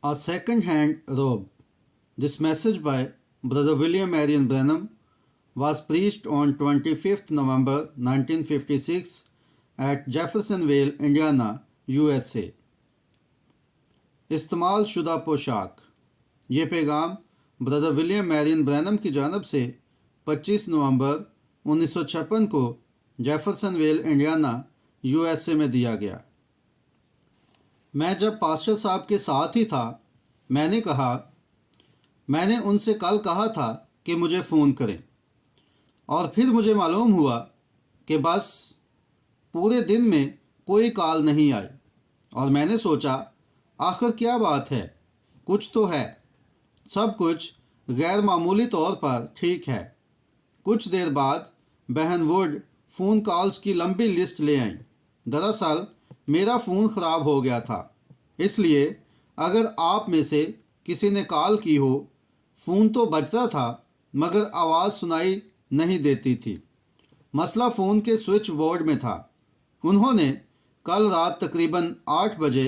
A second-hand robe. This message by Brother William Marion Branham was preached on 25th November 1956 at Jeffersonville, Indiana, USA. इस्तेमाल शुदा पोशाक. ये पैगाम brother William Marrion Branham की जानब से 25 नवंबर 1956 को जेफरसनविल, इंडियाना, यूएसए में दिया गया. मैं जब पास्टर साहब के साथ ही था, मैंने कहा, मैंने उनसे कल कहा था कि मुझे फ़ोन करें, और फिर मुझे मालूम हुआ कि बस पूरे दिन में कोई कॉल नहीं आई, और मैंने सोचा आखिर क्या बात है, कुछ तो है. सब कुछ गैर मामूली तौर पर ठीक है. कुछ देर बाद बहन वुड फ़ोन कॉल्स की लंबी लिस्ट ले आईं. दरअसल मेरा फ़ोन ख़राब हो गया था, इसलिए अगर आप में से किसी ने कॉल की हो, फ़ोन तो बजता था मगर आवाज़ सुनाई नहीं देती थी. मसला फ़ोन के स्विच बोर्ड में था. उन्होंने कल रात तकरीबन 8 बजे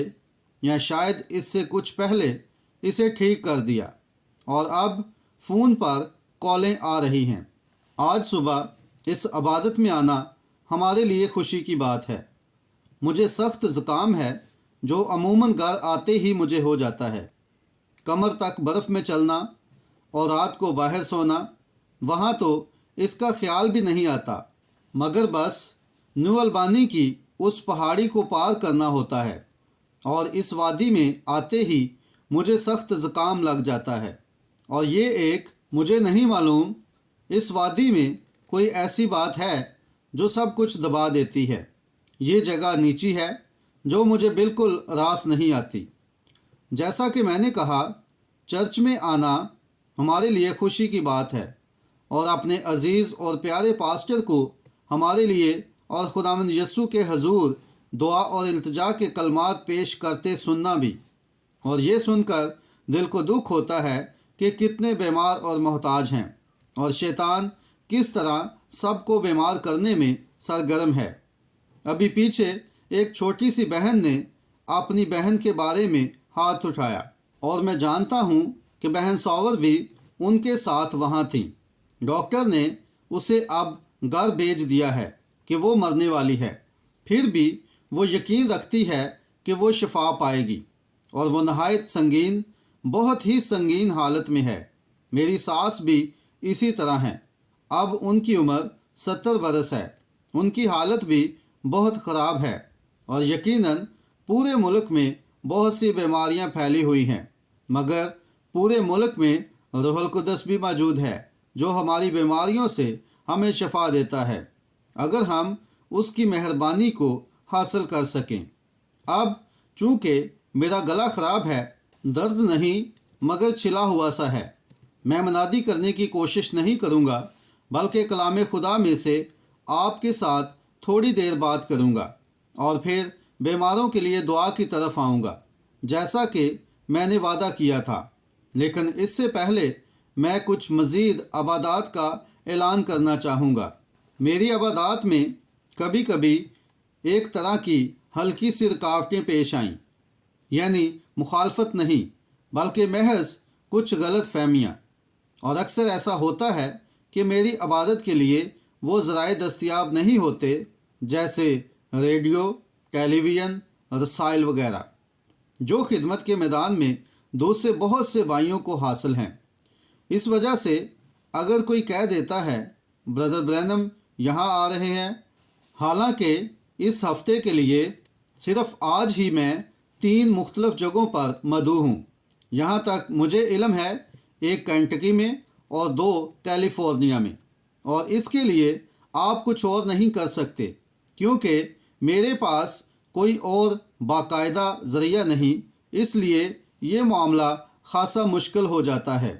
या शायद इससे कुछ पहले इसे ठीक कर दिया, और अब फ़ोन पर कॉलें आ रही हैं. आज सुबह इस इबादत में आना हमारे लिए खुशी की बात है. मुझे सख्त ज़ुकाम है जो अमूमन घर आते ही मुझे हो जाता है. कमर तक बर्फ़ में चलना और रात को बाहर सोना, वहाँ तो इसका ख्याल भी नहीं आता, मगर बस न्यू अल्बानी की उस पहाड़ी को पार करना होता है, और इस वादी में आते ही मुझे सख्त ज़ुकाम लग जाता है. और ये एक मुझे नहीं मालूम, इस वादी में कोई ऐसी बात है जो सब कुछ दबा देती है. ये जगह नीची है जो मुझे बिल्कुल रास नहीं आती. जैसा कि मैंने कहा, चर्च में आना हमारे लिए खुशी की बात है, और अपने अजीज़ और प्यारे पास्टर को हमारे लिए और खुदावंद यस्सु के हजूर दुआ और इल्तिजा के कलमात पेश करते सुनना भी. और ये सुनकर दिल को दुख होता है कि कितने बीमार और मोहताज हैं, और शैतान किस तरह सबको बीमार करने में सरगर्म है. अभी पीछे एक छोटी सी बहन ने अपनी बहन के बारे में हाथ उठाया, और मैं जानता हूँ कि बहन सॉवर भी उनके साथ वहाँ थी. डॉक्टर ने उसे अब घर भेज दिया है कि वो मरने वाली है, फिर भी वो यकीन रखती है कि वो शिफा पाएगी, और वो नहायत संगीन, बहुत ही संगीन हालत में है. मेरी सास भी इसी तरह हैं. अब उनकी उम्र 70 बरस है. उनकी हालत भी बहुत ख़राब है, और यकीनन पूरे मुल्क में बहुत सी बीमारियां फैली हुई हैं, मगर पूरे मुल्क में रूहुल कुद्दस भी मौजूद है जो हमारी बीमारियों से हमें शफा देता है, अगर हम उसकी मेहरबानी को हासिल कर सकें. अब चूँकि मेरा गला ख़राब है, दर्द नहीं मगर छिला हुआ सा है, मैं मनादी करने की कोशिश नहीं करूँगा, बल्कि कलाम खुदा में से आपके साथ थोड़ी देर बात करूँगा, और फिर बीमारों के लिए दुआ की तरफ आऊँगा जैसा कि मैंने वादा किया था. लेकिन इससे पहले मैं कुछ मज़ीद इबादत का ऐलान करना चाहूँगा. मेरी इबादत में कभी कभी एक तरह की हल्की सी रुकावटें पेश आईं, यानी मुखालफत नहीं बल्कि महज कुछ गलत फहमियाँ. और अक्सर ऐसा होता है कि मेरी इबादत के लिए वो ज़राए दस्तयाब नहीं होते, जैसे रेडियो, टेलीविज़न, रसाइल वगैरह, जो खिदमत के मैदान में दूसरे बहुत से भाइयों को हासिल हैं. इस वजह से अगर कोई कह देता है ब्रदर ब्रैनम यहाँ आ रहे हैं, हालांकि इस हफ्ते के लिए सिर्फ आज ही मैं 3 मुख्तलिफ जगहों पर मदऊ हूँ. यहाँ तक मुझे इल्म है, एक केंटकी में और 2 कैलिफोर्निया में, और इसके लिए आप कुछ और नहीं कर सकते क्योंकि मेरे पास कोई और बाकायदा ज़रिया नहीं. इसलिए ये मामला ख़ासा मुश्किल हो जाता है.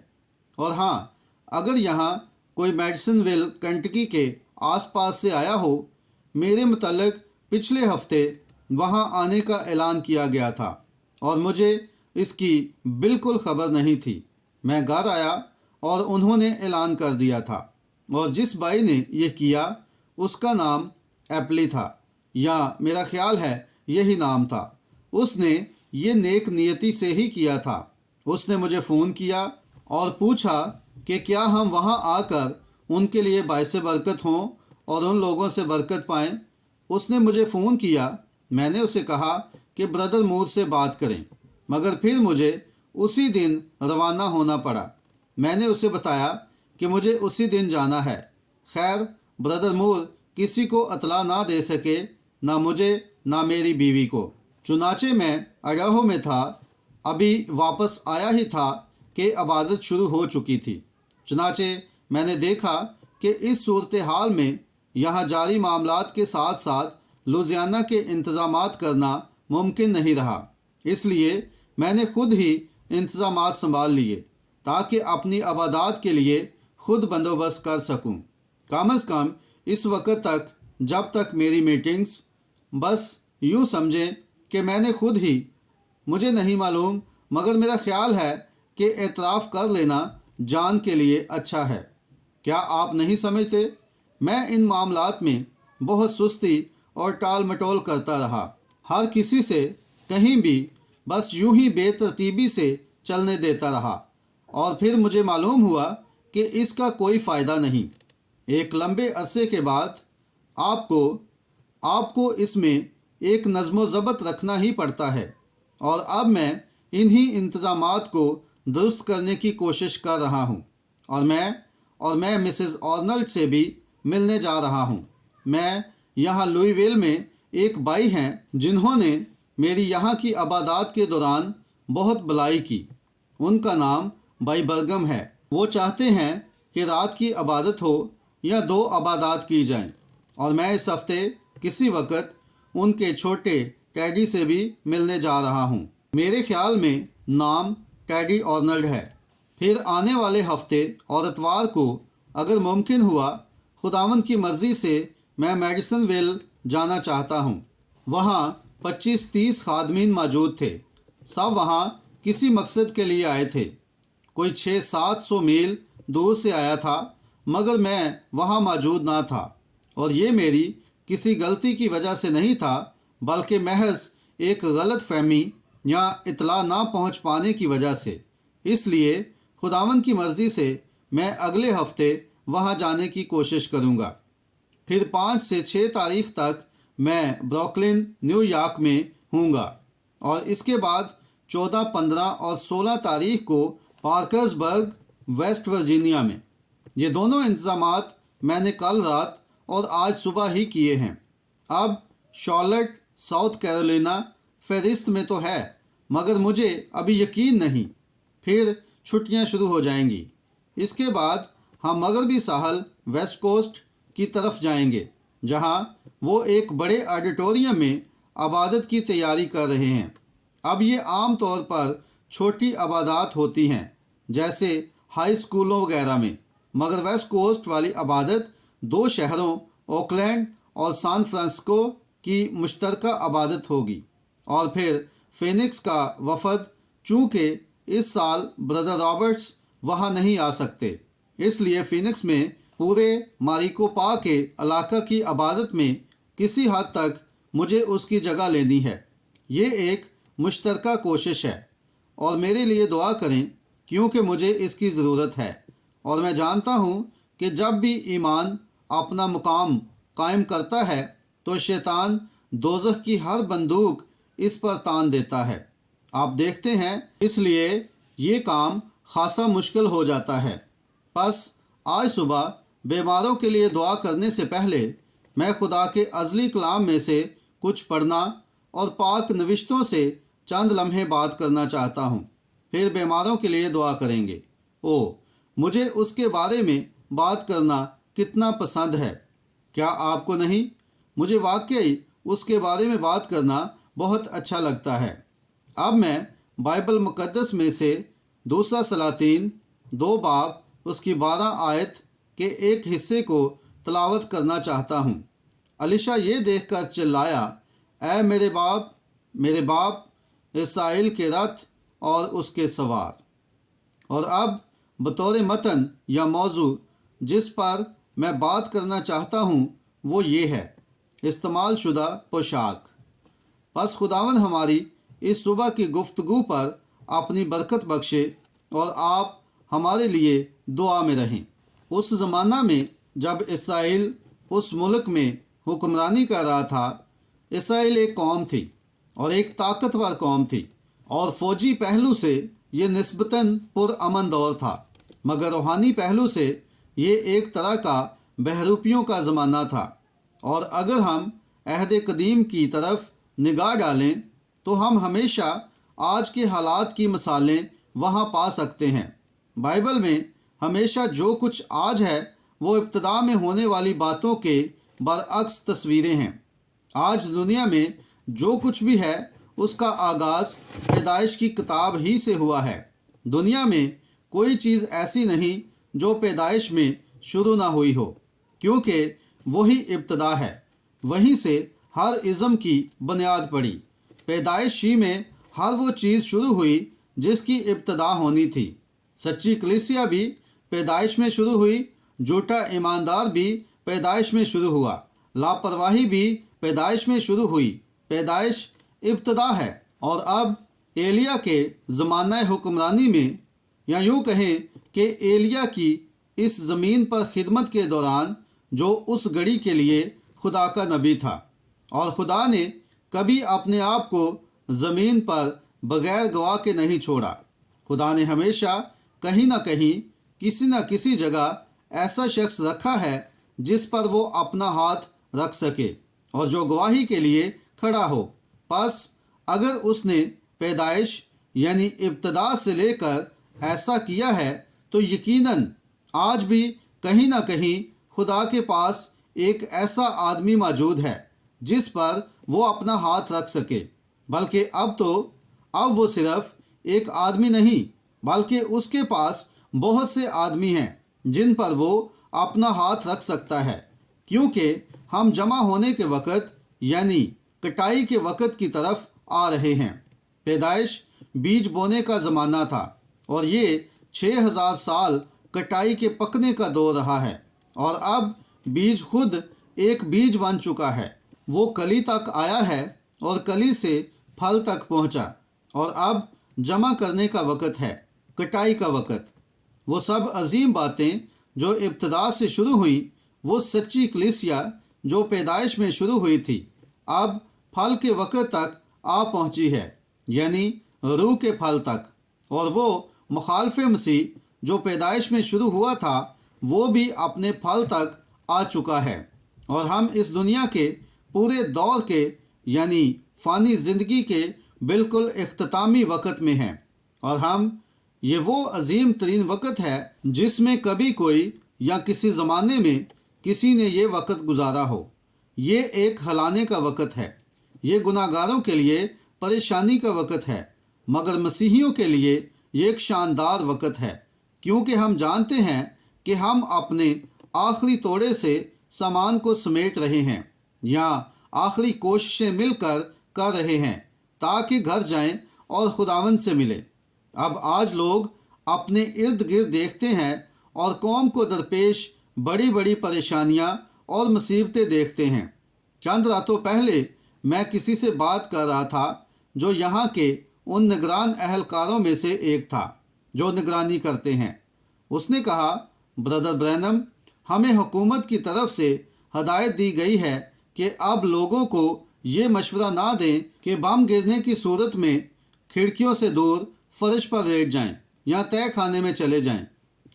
और हाँ, अगर यहाँ कोई मेडिसनविल, केंटकी के आसपास से आया हो, मेरे मुतल्लिक़ पिछले हफ्ते वहाँ आने का ऐलान किया गया था और मुझे इसकी बिल्कुल ख़बर नहीं थी. मैं घर आया और उन्होंने ऐलान कर दिया था, और जिस भाई ने यह किया उसका नाम एप्ली था, या मेरा ख्याल है यही नाम था. उसने ये नेक नियति से ही किया था। उसने मुझे फ़ोन किया और पूछा कि क्या हम वहाँ आकर उनके लिए बायसे बरकत हों और उन लोगों से बरकत पाएं। उसने मुझे फ़ोन किया। मैंने उसे कहा कि ब्रदर मूर से बात करें, मगर फिर मुझे उसी दिन रवाना होना पड़ा। मैंने उसे बताया कि मुझे उसी दिन जाना है। खैर, ब्रदर मूर किसी को इत्तला ना दे सके, ना मुझे ना मेरी बीवी को। चुनाचे मैं अराहो में था, अभी वापस आया ही था कि इबादत शुरू हो चुकी थी। चुनाचे मैंने देखा कि इस सूरत हाल में यहाँ जारी मामलात के साथ साथ लुधियाना के इंतज़ामात करना मुमकिन नहीं रहा। इसलिए मैंने खुद ही इंतज़ामात संभाल लिए ताकि अपनी इबादत के लिए खुद बंदोबस्त कर सकूं। कम अज़ कम इस वक्त तक, जब तक मेरी मीटिंग्स, बस यूँ समझें कि मैंने खुद ही, मुझे नहीं मालूम, मगर मेरा ख्याल है कि एतराफ़ कर लेना जान के लिए अच्छा है। क्या आप नहीं समझते? मैं इन मामलात में बहुत सुस्ती और टाल मटोल करता रहा, हर किसी से कहीं भी बस यूं ही बेतरतीबी से चलने देता रहा, और फिर मुझे मालूम हुआ कि इसका कोई फ़ायदा नहीं। एक लंबे अरसे के बाद आपको इसमें एक नज़्म ज़ब्त रखना ही पड़ता है, और अब मैं इन्हीं इंतज़ामात को दुरुस्त करने की कोशिश कर रहा हूँ। और मैं मिसेस आर्नल्ड से भी मिलने जा रहा हूँ। मैं यहाँ लुईविल में एक भाई हैं जिन्होंने मेरी यहाँ की इबादत के दौरान बहुत भलाई की। उनका नाम भाई बरगम है। वो चाहते हैं कि रात की इबादत हो या 2 इबादत की जाएं, और मैं इस हफ्ते किसी वक्त उनके छोटे टैडी से भी मिलने जा रहा हूँ। मेरे ख्याल में नाम टैडी आर्नल्ड है। फिर आने वाले हफ्ते और इतवार को अगर मुमकिन हुआ, खुदावंद की मर्ज़ी से मैं मेडिसनविल जाना चाहता हूँ। वहाँ 25-30 खादमीन मौजूद थे। सब वहाँ किसी मकसद के लिए आए थे। कोई 600-700 मील दूर से आया था, मगर मैं वहाँ मौजूद ना था, और ये मेरी किसी गलती की वजह से नहीं था, बल्कि महज एक गलत फहमी या इत्तला ना पहुँच पाने की वजह से। इसलिए खुदावंद की मर्ज़ी से मैं अगले हफ्ते वहाँ जाने की कोशिश करूँगा। फिर 5 से 6 तारीख तक मैं ब्रुकलिन, न्यूयॉर्क में हूँगा, और इसके बाद 14, 15 और 16 तारीख को पार्कर्सबर्ग, वेस्ट वर्जीनिया में। ये दोनों इंतज़ामात मैंने कल रात और आज सुबह ही किए हैं। अब शॉर्लेट, साउथ कैरोलिना फहरिस्त में तो है, मगर मुझे अभी यकीन नहीं। फिर छुट्टियां शुरू हो जाएंगी। इसके बाद हम मगरबी साहल, वेस्ट कोस्ट की तरफ जाएंगे, जहां वो एक बड़े ऑडिटोरियम में इबादत की तैयारी कर रहे हैं। अब ये आम तौर पर छोटी इबादत होती हैं, जैसे हाई स्कूलों वगैरह में, मगर वेस्ट कोस्ट वाली इबादत 2 शहरों ओकलैंड और सैन फ्रांसिस्को की मुश्तरका इबादत होगी। और फिर फिनिक्स का वफद, चूँकि इस साल ब्रदर रॉबर्ट्स वहाँ नहीं आ सकते, इसलिए फिनिक्स में पूरे मारिकोपा के इलाका की इबादत में किसी हद तक मुझे उसकी जगह लेनी है। ये एक मुश्तरका कोशिश है, और मेरे लिए दुआ करें, क्योंकि मुझे इसकी ज़रूरत है। और मैं जानता हूँ कि जब भी ईमान अपना मुकाम कायम करता है तो शैतान दोज़ख की हर बंदूक इस पर तान देता है। आप देखते हैं, इसलिए ये काम खासा मुश्किल हो जाता है। बस आज सुबह बीमारों के लिए दुआ करने से पहले मैं खुदा के अज़ली कलाम में से कुछ पढ़ना और पाक नविश्तों से चंद लम्हे बात करना चाहता हूँ। फिर बीमारों के लिए दुआ करेंगे। मुझे उसके बारे में बात करना कितना पसंद है, क्या आपको नहीं? मुझे वाकई उसके बारे में बात करना बहुत अच्छा लगता है। अब मैं बाइबल मुक़द्दस में से 2 सलातीन 2 बाब उसकी 12 आयत के एक हिस्से को तलावत करना चाहता हूँ। अलीशा ये देखकर चिल्लाया, ऐ मेरे बाप इसराइल के रथ और उसके सवार। और अब बतौर मतन या मौजू जिस पर मैं बात करना चाहता हूँ वो ये है, इस्तेमाल शुदा पोशाक। बस खुदावंद हमारी इस सुबह की गुफ्तगू पर अपनी बरकत बख्शे और आप हमारे लिए दुआ में रहें। उस ज़माना में जब इसराइल उस मुल्क में हुक्मरानी कर रहा था, इसराइल एक कौम थी और एक ताकतवर कौम थी और फ़ौजी पहलू से ये निस्बतन पुरअमन दौर था, मगर रूहानी पहलू से ये एक तरह का बहरूपियों का ज़माना था। और अगर हम अहद कदीम की तरफ निगाह डालें तो हम हमेशा आज के हालात की मिसालें वहाँ पा सकते हैं। बाइबल में हमेशा जो कुछ आज है वो इब्तिदा में होने वाली बातों के बरअक्स तस्वीरें हैं। आज दुनिया में जो कुछ भी है उसका आगाज़ पैदाइश की किताब ही से हुआ है। दुनिया में कोई चीज़ ऐसी नहीं जो पैदाइश में शुरू ना हुई हो, क्योंकि वही इब्तिदा है। वहीं से हर इज़्म की बुनियाद पड़ी। पैदाइश ही में हर वो चीज़ शुरू हुई जिसकी इब्तिदा होनी थी। सच्ची कलीसिया भी पैदाइश में शुरू हुई, झूठा ईमानदार भी पैदाइश में शुरू हुआ, लापरवाही भी पैदाइश में शुरू हुई। पैदाइश इब्तिदा है। और अब एलिया के ज़माना हुक्मरानी में, या यूँ कहें कि एलिया की इस ज़मीन पर खिदमत के दौरान, जो उस घड़ी के लिए खुदा का नबी था, और खुदा ने कभी अपने आप को ज़मीन पर बग़ैर गवाह के नहीं छोड़ा। खुदा ने हमेशा कहीं ना कहीं, किसी न किसी जगह ऐसा शख्स रखा है जिस पर वो अपना हाथ रख सके और जो गवाही के लिए खड़ा हो। बस अगर उसने पैदाइश यानी इब्तिदा से लेकर ऐसा किया है तो यकीनन आज भी कहीं ना कहीं खुदा के पास एक ऐसा आदमी मौजूद है जिस पर वो अपना हाथ रख सके। बल्कि अब वो सिर्फ एक आदमी नहीं, बल्कि उसके पास बहुत से आदमी हैं जिन पर वो अपना हाथ रख सकता है, क्योंकि हम जमा होने के वक़्त यानी कटाई के वक़्त की तरफ आ रहे हैं। पैदाइश बीज बोने का ज़माना था और ये 6000 साल कटाई के पकने का दौर रहा है, और अब बीज खुद एक बीज बन चुका है। वो कली तक आया है और कली से फल तक पहुंचा, और अब जमा करने का वक़्त है, कटाई का वक़्त। वो सब अजीम बातें जो इब्तिदा से शुरू हुई, वो सच्ची कलीसिया जो पैदाइश में शुरू हुई थी, अब फल के वक़्त तक आ पहुंची है, यानी रूह के फल तक। और वो मुखालिफ मसीह जो पैदाइश में शुरू हुआ था, वो भी अपने फल तक आ चुका है। और हम इस दुनिया के पूरे दौर के यानी फ़ानी ज़िंदगी के बिल्कुल इख्तितामी वक़्त में हैं, और ये वो अजीम तरीन वक़्त है जिसमें कभी कोई या किसी ज़माने में किसी ने ये वक़्त गुजारा हो। ये एक हलाने का वक़्त है, ये गुनाहगारों के लिए परेशानी का वक़्त है, मगर मसीहियों के लिए ये एक शानदार वक़्त है, क्योंकि हम जानते हैं कि हम अपने आखिरी तोड़े से सामान को समेट रहे हैं या आखिरी कोशिशें मिलकर कर रहे हैं ताकि घर जाएं और खुदावंद से मिलें। अब आज लोग अपने इर्द गिर्द देखते हैं और कौम को दरपेश बड़ी बड़ी परेशानियां और मुसीबतें देखते हैं। चंद रातों पहले मैं किसी से बात कर रहा था जो यहाँ के उन निगरान अहलकारों में से एक था जो निगरानी करते हैं। उसने कहा, ब्रदर ब्रैनम, हमें हुकूमत की तरफ से हदायत दी गई है कि अब लोगों को ये मशवरा ना दें कि बम गिरने की सूरत में खिड़कियों से दूर फर्श पर लेट जाएं या तय खाने में चले जाएं,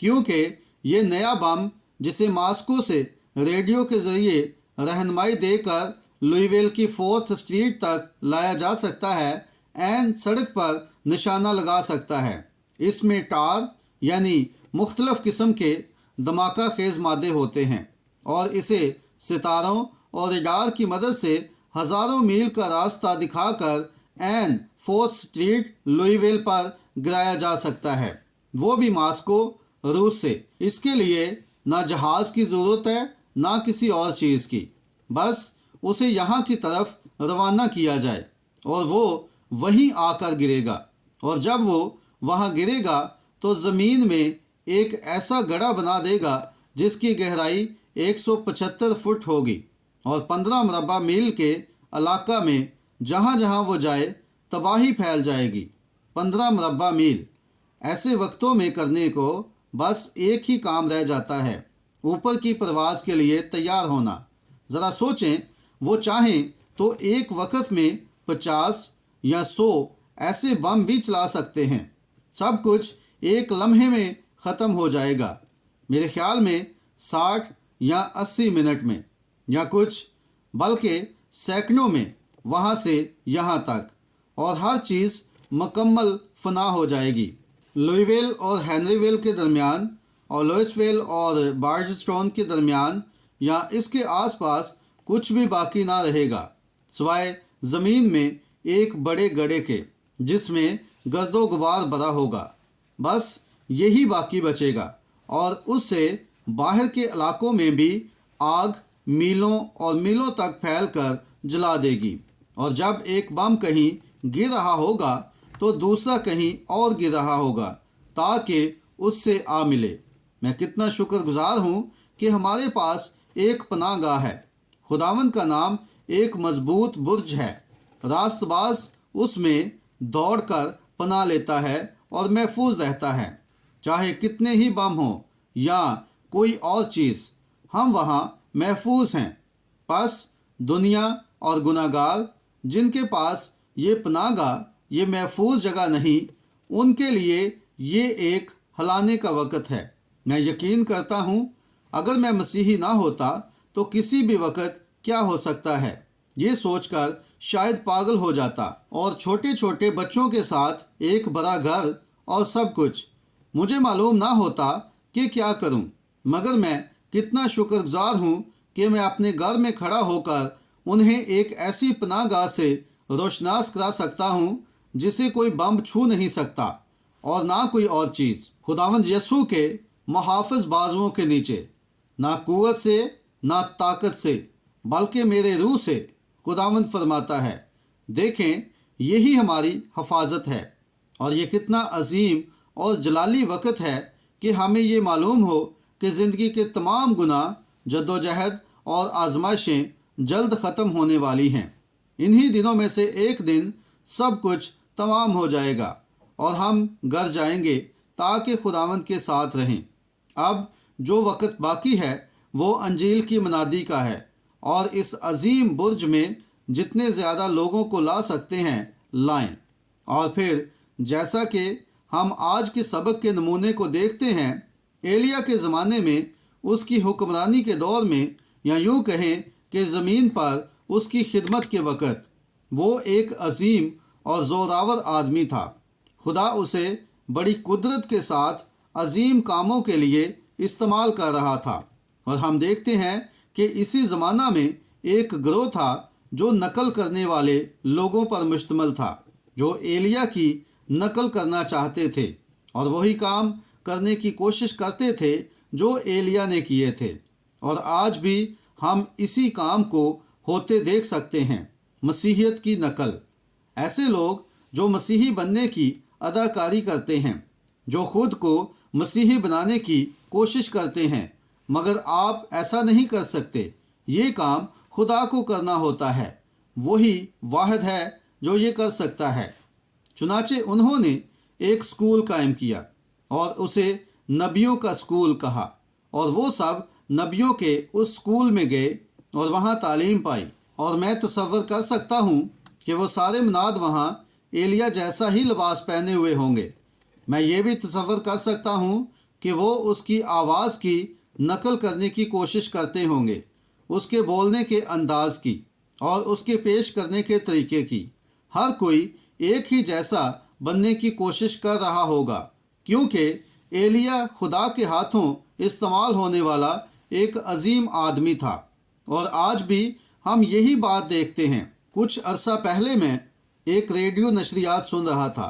क्योंकि ये नया बम जिसे मास्को से रेडियो के ज़रिए रहनुमाई देकर लुईविल की 4th स्ट्रीट तक लाया जा सकता है, ऐन सड़क पर निशाना लगा सकता है। इसमें टार यानी मुख्तलिफ़ किस्म के धमाका खेज़ मादे होते हैं और इसे सितारों और रडार की मदद से हज़ारों मील का रास्ता दिखाकर ऐन 4th स्ट्रीट लुईविल पर गिराया जा सकता है, वो भी मास्को, रूस से। इसके लिए ना जहाज़ की ज़रूरत है ना किसी और चीज़ की, बस उसे यहाँ की तरफ रवाना किया जाए और वो वहीं आकर गिरेगा। और जब वो वहाँ गिरेगा तो ज़मीन में एक ऐसा गड्ढा बना देगा जिसकी गहराई 175 फुट होगी और 15 मरबा मील के इलाका में जहाँ जहाँ वो जाए तबाही फैल जाएगी। 15 मुरब्बा मील ऐसे वक्तों में करने को बस एक ही काम रह जाता है, ऊपर की परवाज़ के लिए तैयार होना। ज़रा सोचें, वो चाहें तो एक वक्त में 50 या 100 ऐसे बम भी चला सकते हैं। सब कुछ एक लम्हे में ख़त्म हो जाएगा। मेरे ख्याल में 60 या 80 मिनट में, या कुछ बल्कि सैकड़ों में, वहाँ से यहाँ तक, और हर चीज़ मुकम्मल फना हो जाएगी। लुईविल और हेनरीविल के दरमियान और लुइसविल और बार्जस्टोन के दरमियान या इसके आसपास कुछ भी बाकी ना रहेगा सिवाय ज़मीन में एक बड़े गड्ढे के, जिसमें गर्दो गुबार भरा होगा। बस यही बाकी बचेगा, और उससे बाहर के इलाकों में भी आग मीलों और मीलों तक फैलकर जला देगी। और जब एक बम कहीं गिर रहा होगा तो दूसरा कहीं और गिर रहा होगा ताकि उससे आ मिले। मैं कितना शुक्रगुजार हूँ कि हमारे पास एक पनाहगाह है। खुदावंद का नाम एक मजबूत बुर्ज है। रास्तबाज उसमें दौड़कर पनाह लेता है और महफूज रहता है। चाहे कितने ही बम हों या कोई और चीज़, हम वहाँ महफूज हैं। बस दुनिया और गुनाहगार जिनके पास ये पनाहगाह, ये महफूज जगह नहीं, उनके लिए ये एक हलाने का वक़्त है। मैं यकीन करता हूँ अगर मैं मसीही ना होता तो किसी भी वक़्त क्या हो सकता है, ये सोचकर शायद पागल हो जाता, और छोटे छोटे बच्चों के साथ एक बड़ा घर और सब कुछ। मुझे मालूम ना होता कि क्या करूं, मगर मैं कितना शुक्रगुजार हूं कि मैं अपने घर में खड़ा होकर उन्हें एक ऐसी पनाहगाह से रोशनास करा सकता हूं जिसे कोई बम छू नहीं सकता और ना कोई और चीज़। खुदावंद यीशु के मुहाफ़िज बाजुओं के नीचे, ना कुव्वत से ना ताकत से, बल्कि मेरे रूह से, खुदावंद फरमाता है। देखें, यही हमारी हिफाजत है। और ये कितना अजीम और जलाली वक़्त है कि हमें ये मालूम हो कि ज़िंदगी के तमाम गुनाह, जद्दोजहद और आजमाइशें जल्द ख़त्म होने वाली हैं। इन्हीं दिनों में से एक दिन सब कुछ तमाम हो जाएगा और हम घर जाएंगे ताकि खुदावंद के साथ रहें। अब जो वक़्त बाकी है वो अंजील की मनादी का है, और इस अजीम बुर्ज में जितने ज़्यादा लोगों को ला सकते हैं लाएं। और फिर जैसा कि हम आज के सबक के नमूने को देखते हैं, एलिया के ज़माने में, उसकी हुक्मरानी के दौर में, या यूँ कहें कि ज़मीन पर उसकी खिदमत के वक़्त, वो एक अजीम और ज़ोरावर आदमी था। खुदा उसे बड़ी कुदरत के साथ अजीम कामों के लिए इस्तेमाल कर रहा था। और हम देखते हैं कि इसी ज़माना में एक गिरोह था जो नकल करने वाले लोगों पर मुश्तमिल था, जो एलिया की नकल करना चाहते थे और वही काम करने की कोशिश करते थे जो एलिया ने किए थे। और आज भी हम इसी काम को होते देख सकते हैं, मसीहियत की नकल। ऐसे लोग जो मसीही बनने की अदाकारी करते हैं, जो खुद को मसीही बनाने की कोशिश करते हैं, मगर आप ऐसा नहीं कर सकते। ये काम खुदा को करना होता है। वही वाहिद है जो ये कर सकता है। चुनाचे उन्होंने एक स्कूल कायम किया और उसे नबियों का स्कूल कहा, और वो सब नबियों के उस स्कूल में गए और वहाँ तालीम पाई। और मैं तसव्वुर कर सकता हूँ कि वो सारे मुनाद वहाँ एलिया जैसा ही लिबास पहने हुए होंगे। मैं ये भी तसव्वुर कर सकता हूँ कि वो उसकी आवाज़ की नकल करने की कोशिश करते होंगे, उसके बोलने के अंदाज की और उसके पेश करने के तरीके की। हर कोई एक ही जैसा बनने की कोशिश कर रहा होगा, क्योंकि एलिया खुदा के हाथों इस्तेमाल होने वाला एक अजीम आदमी था। और आज भी हम यही बात देखते हैं। कुछ अरसा पहले मैं एक रेडियो नशरियात सुन रहा था।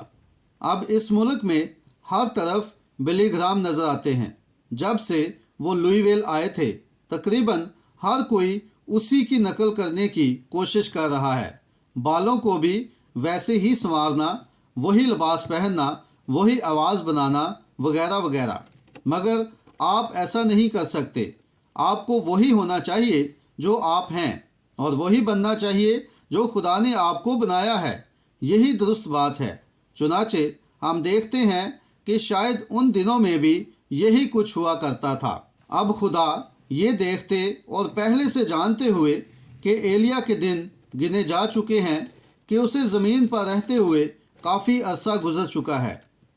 अब इस मुल्क में हर तरफ बिली ग्राम नज़र आते हैं। जब से वो लुईविल आए थे, तकरीबन हर कोई उसी की नकल करने की कोशिश कर रहा है। बालों को भी वैसे ही संवारना, वही लिबास पहनना, वही आवाज़ बनाना, वगैरह वगैरह। मगर आप ऐसा नहीं कर सकते। आपको वही होना चाहिए जो आप हैं, और वही बनना चाहिए जो खुदा ने आपको बनाया है। یہی درست بات ہے۔ چنانچہ ہم دیکھتے ہیں کہ شاید ان دنوں میں بھی یہی کچھ ہوا کرتا تھا۔ اب خدا یہ دیکھتے اور پہلے سے جانتے ہوئے کہ ایلیا کے دن گنے جا چکے ہیں کہ اسے زمین پر رہتے ہوئے کافی عرصہ گزر چکا ہے،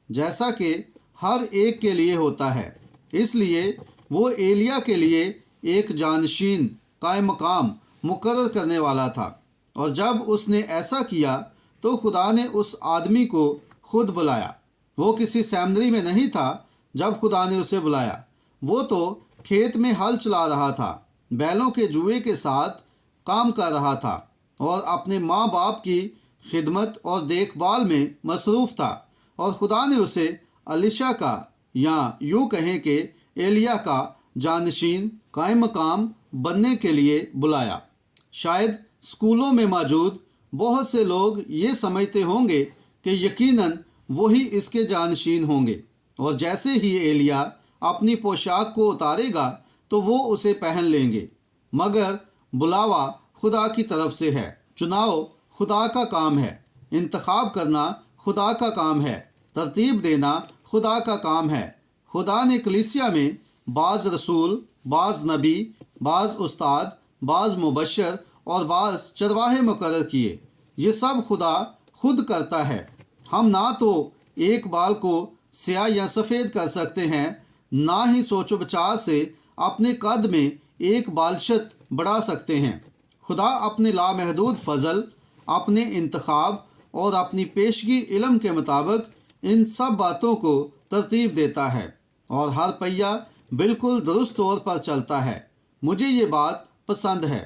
جیسا کہ ہر ایک کے لیے ہوتا ہے، اس لیے وہ ایلیا کے لیے ایک جانشین قائم مقام مقرر کرنے والا تھا۔ اور جب اس نے ایسا کیا تو خدا نے اس آدمی کو خود بلایا۔ وہ کسی سیمنری میں نہیں تھا جب خدا نے اسے بلایا، وہ تو کھیت میں ہل چلا رہا تھا، بیلوں کے جوئے کے ساتھ کام کر رہا تھا اور اپنے ماں باپ کی خدمت اور دیکھ بھال میں مصروف تھا، اور خدا نے اسے الیشا کا یا یوں کہیں کہ ایلیا کا جانشین قائم مقام بننے کے لیے بلایا۔ شاید اسکولوں میں موجود بہت سے لوگ یہ سمجھتے ہوں گے کہ یقیناً وہی اس کے جانشین ہوں گے، اور جیسے ہی ایلیا اپنی پوشاک کو اتارے گا تو وہ اسے پہن لیں گے، مگر بلاوا خدا کی طرف سے ہے۔ چناؤ خدا کا کام ہے، انتخاب کرنا خدا کا کام ہے، ترتیب دینا خدا کا کام ہے۔ خدا نے کلیسیا میں بعض رسول، بعض نبی، بعض استاد، بعض مبشر اور بعض چرواہے مقرر کیے۔ یہ سب خدا خود کرتا ہے۔ ہم نہ تو ایک بال کو سیاہ یا سفید کر سکتے ہیں، نہ ہی سوچ و بچار سے اپنے قد میں ایک بالشت بڑھا سکتے ہیں۔ خدا اپنے لامحدود فضل، اپنے انتخاب اور اپنی پیشگی علم کے مطابق ان سب باتوں کو ترتیب دیتا ہے، اور ہر پہیہ بالکل درست طور پر چلتا ہے۔ مجھے یہ بات پسند ہے۔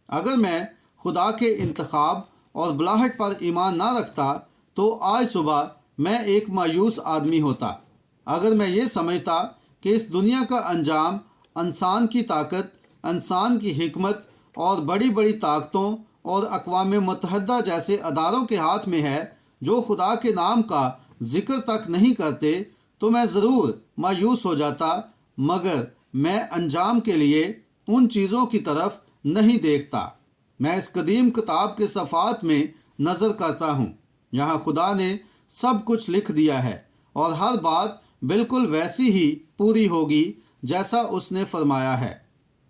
اگر میں خدا کے انتخاب اور بلاہٹ پر ایمان نہ رکھتا تو آج صبح میں ایک مایوس آدمی ہوتا۔ اگر میں یہ سمجھتا کہ اس دنیا کا انجام انسان کی طاقت، انسان کی حکمت اور بڑی بڑی طاقتوں اور اقوام متحدہ جیسے اداروں کے ہاتھ میں ہے جو خدا کے نام کا ذکر تک نہیں کرتے، تو میں ضرور مایوس ہو جاتا، مگر میں انجام کے لیے ان چیزوں کی طرف نہیں دیکھتا۔ میں اس قدیم کتاب کے صفحات میں نظر کرتا ہوں، یہاں خدا نے سب کچھ لکھ دیا ہے، اور ہر بات بالکل ویسی ہی پوری ہوگی جیسا اس نے فرمایا ہے۔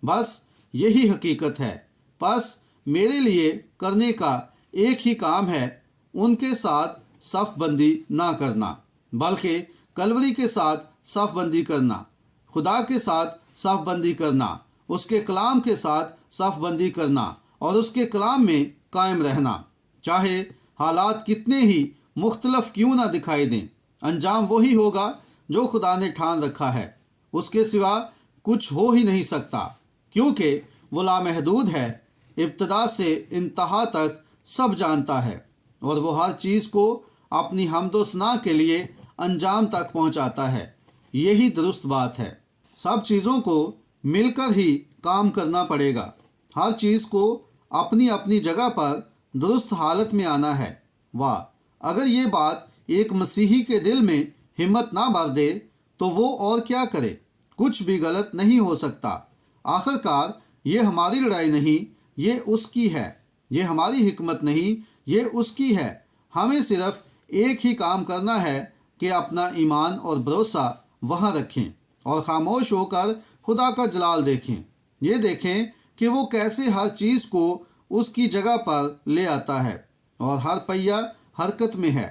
بس یہی حقیقت ہے۔ بس میرے لیے کرنے کا ایک ہی کام ہے، ان کے ساتھ صف بندی نہ کرنا، بلکہ کلوری کے ساتھ صف بندی کرنا، خدا کے ساتھ صف بندی کرنا، اس کے کلام کے ساتھ صف بندی کرنا، اور اس کے کلام میں قائم رہنا، چاہے حالات کتنے ہی مختلف کیوں نہ دکھائی دیں۔ انجام وہی ہوگا جو خدا نے ٹھان رکھا ہے، اس کے سوا کچھ ہو ہی نہیں سکتا، کیونکہ وہ لامحدود ہے، ابتدا سے انتہا تک سب جانتا ہے، اور وہ ہر چیز کو اپنی حمد و ثنا کے لیے انجام تک پہنچاتا ہے۔ یہی درست بات ہے۔ سب چیزوں کو مل کر ہی کام کرنا پڑے گا، ہر چیز کو اپنی اپنی جگہ پر درست حالت میں آنا ہے۔ واہ، اگر یہ بات ایک مسیحی کے دل میں ہمت نہ بھر دے تو وہ اور کیا کرے؟ کچھ بھی غلط نہیں ہو سکتا۔ آخر کار یہ ہماری لڑائی نہیں، یہ اس کی ہے، یہ ہماری حکمت نہیں، یہ اس کی ہے۔ ہمیں صرف ایک ہی کام کرنا ہے کہ اپنا ایمان اور بھروسہ وہاں رکھیں اور خاموش ہو کر خدا کا جلال دیکھیں۔ یہ دیکھیں کہ وہ کیسے ہر چیز کو اس کی جگہ پر لے آتا ہے اور ہر پہیہ حرکت میں ہے۔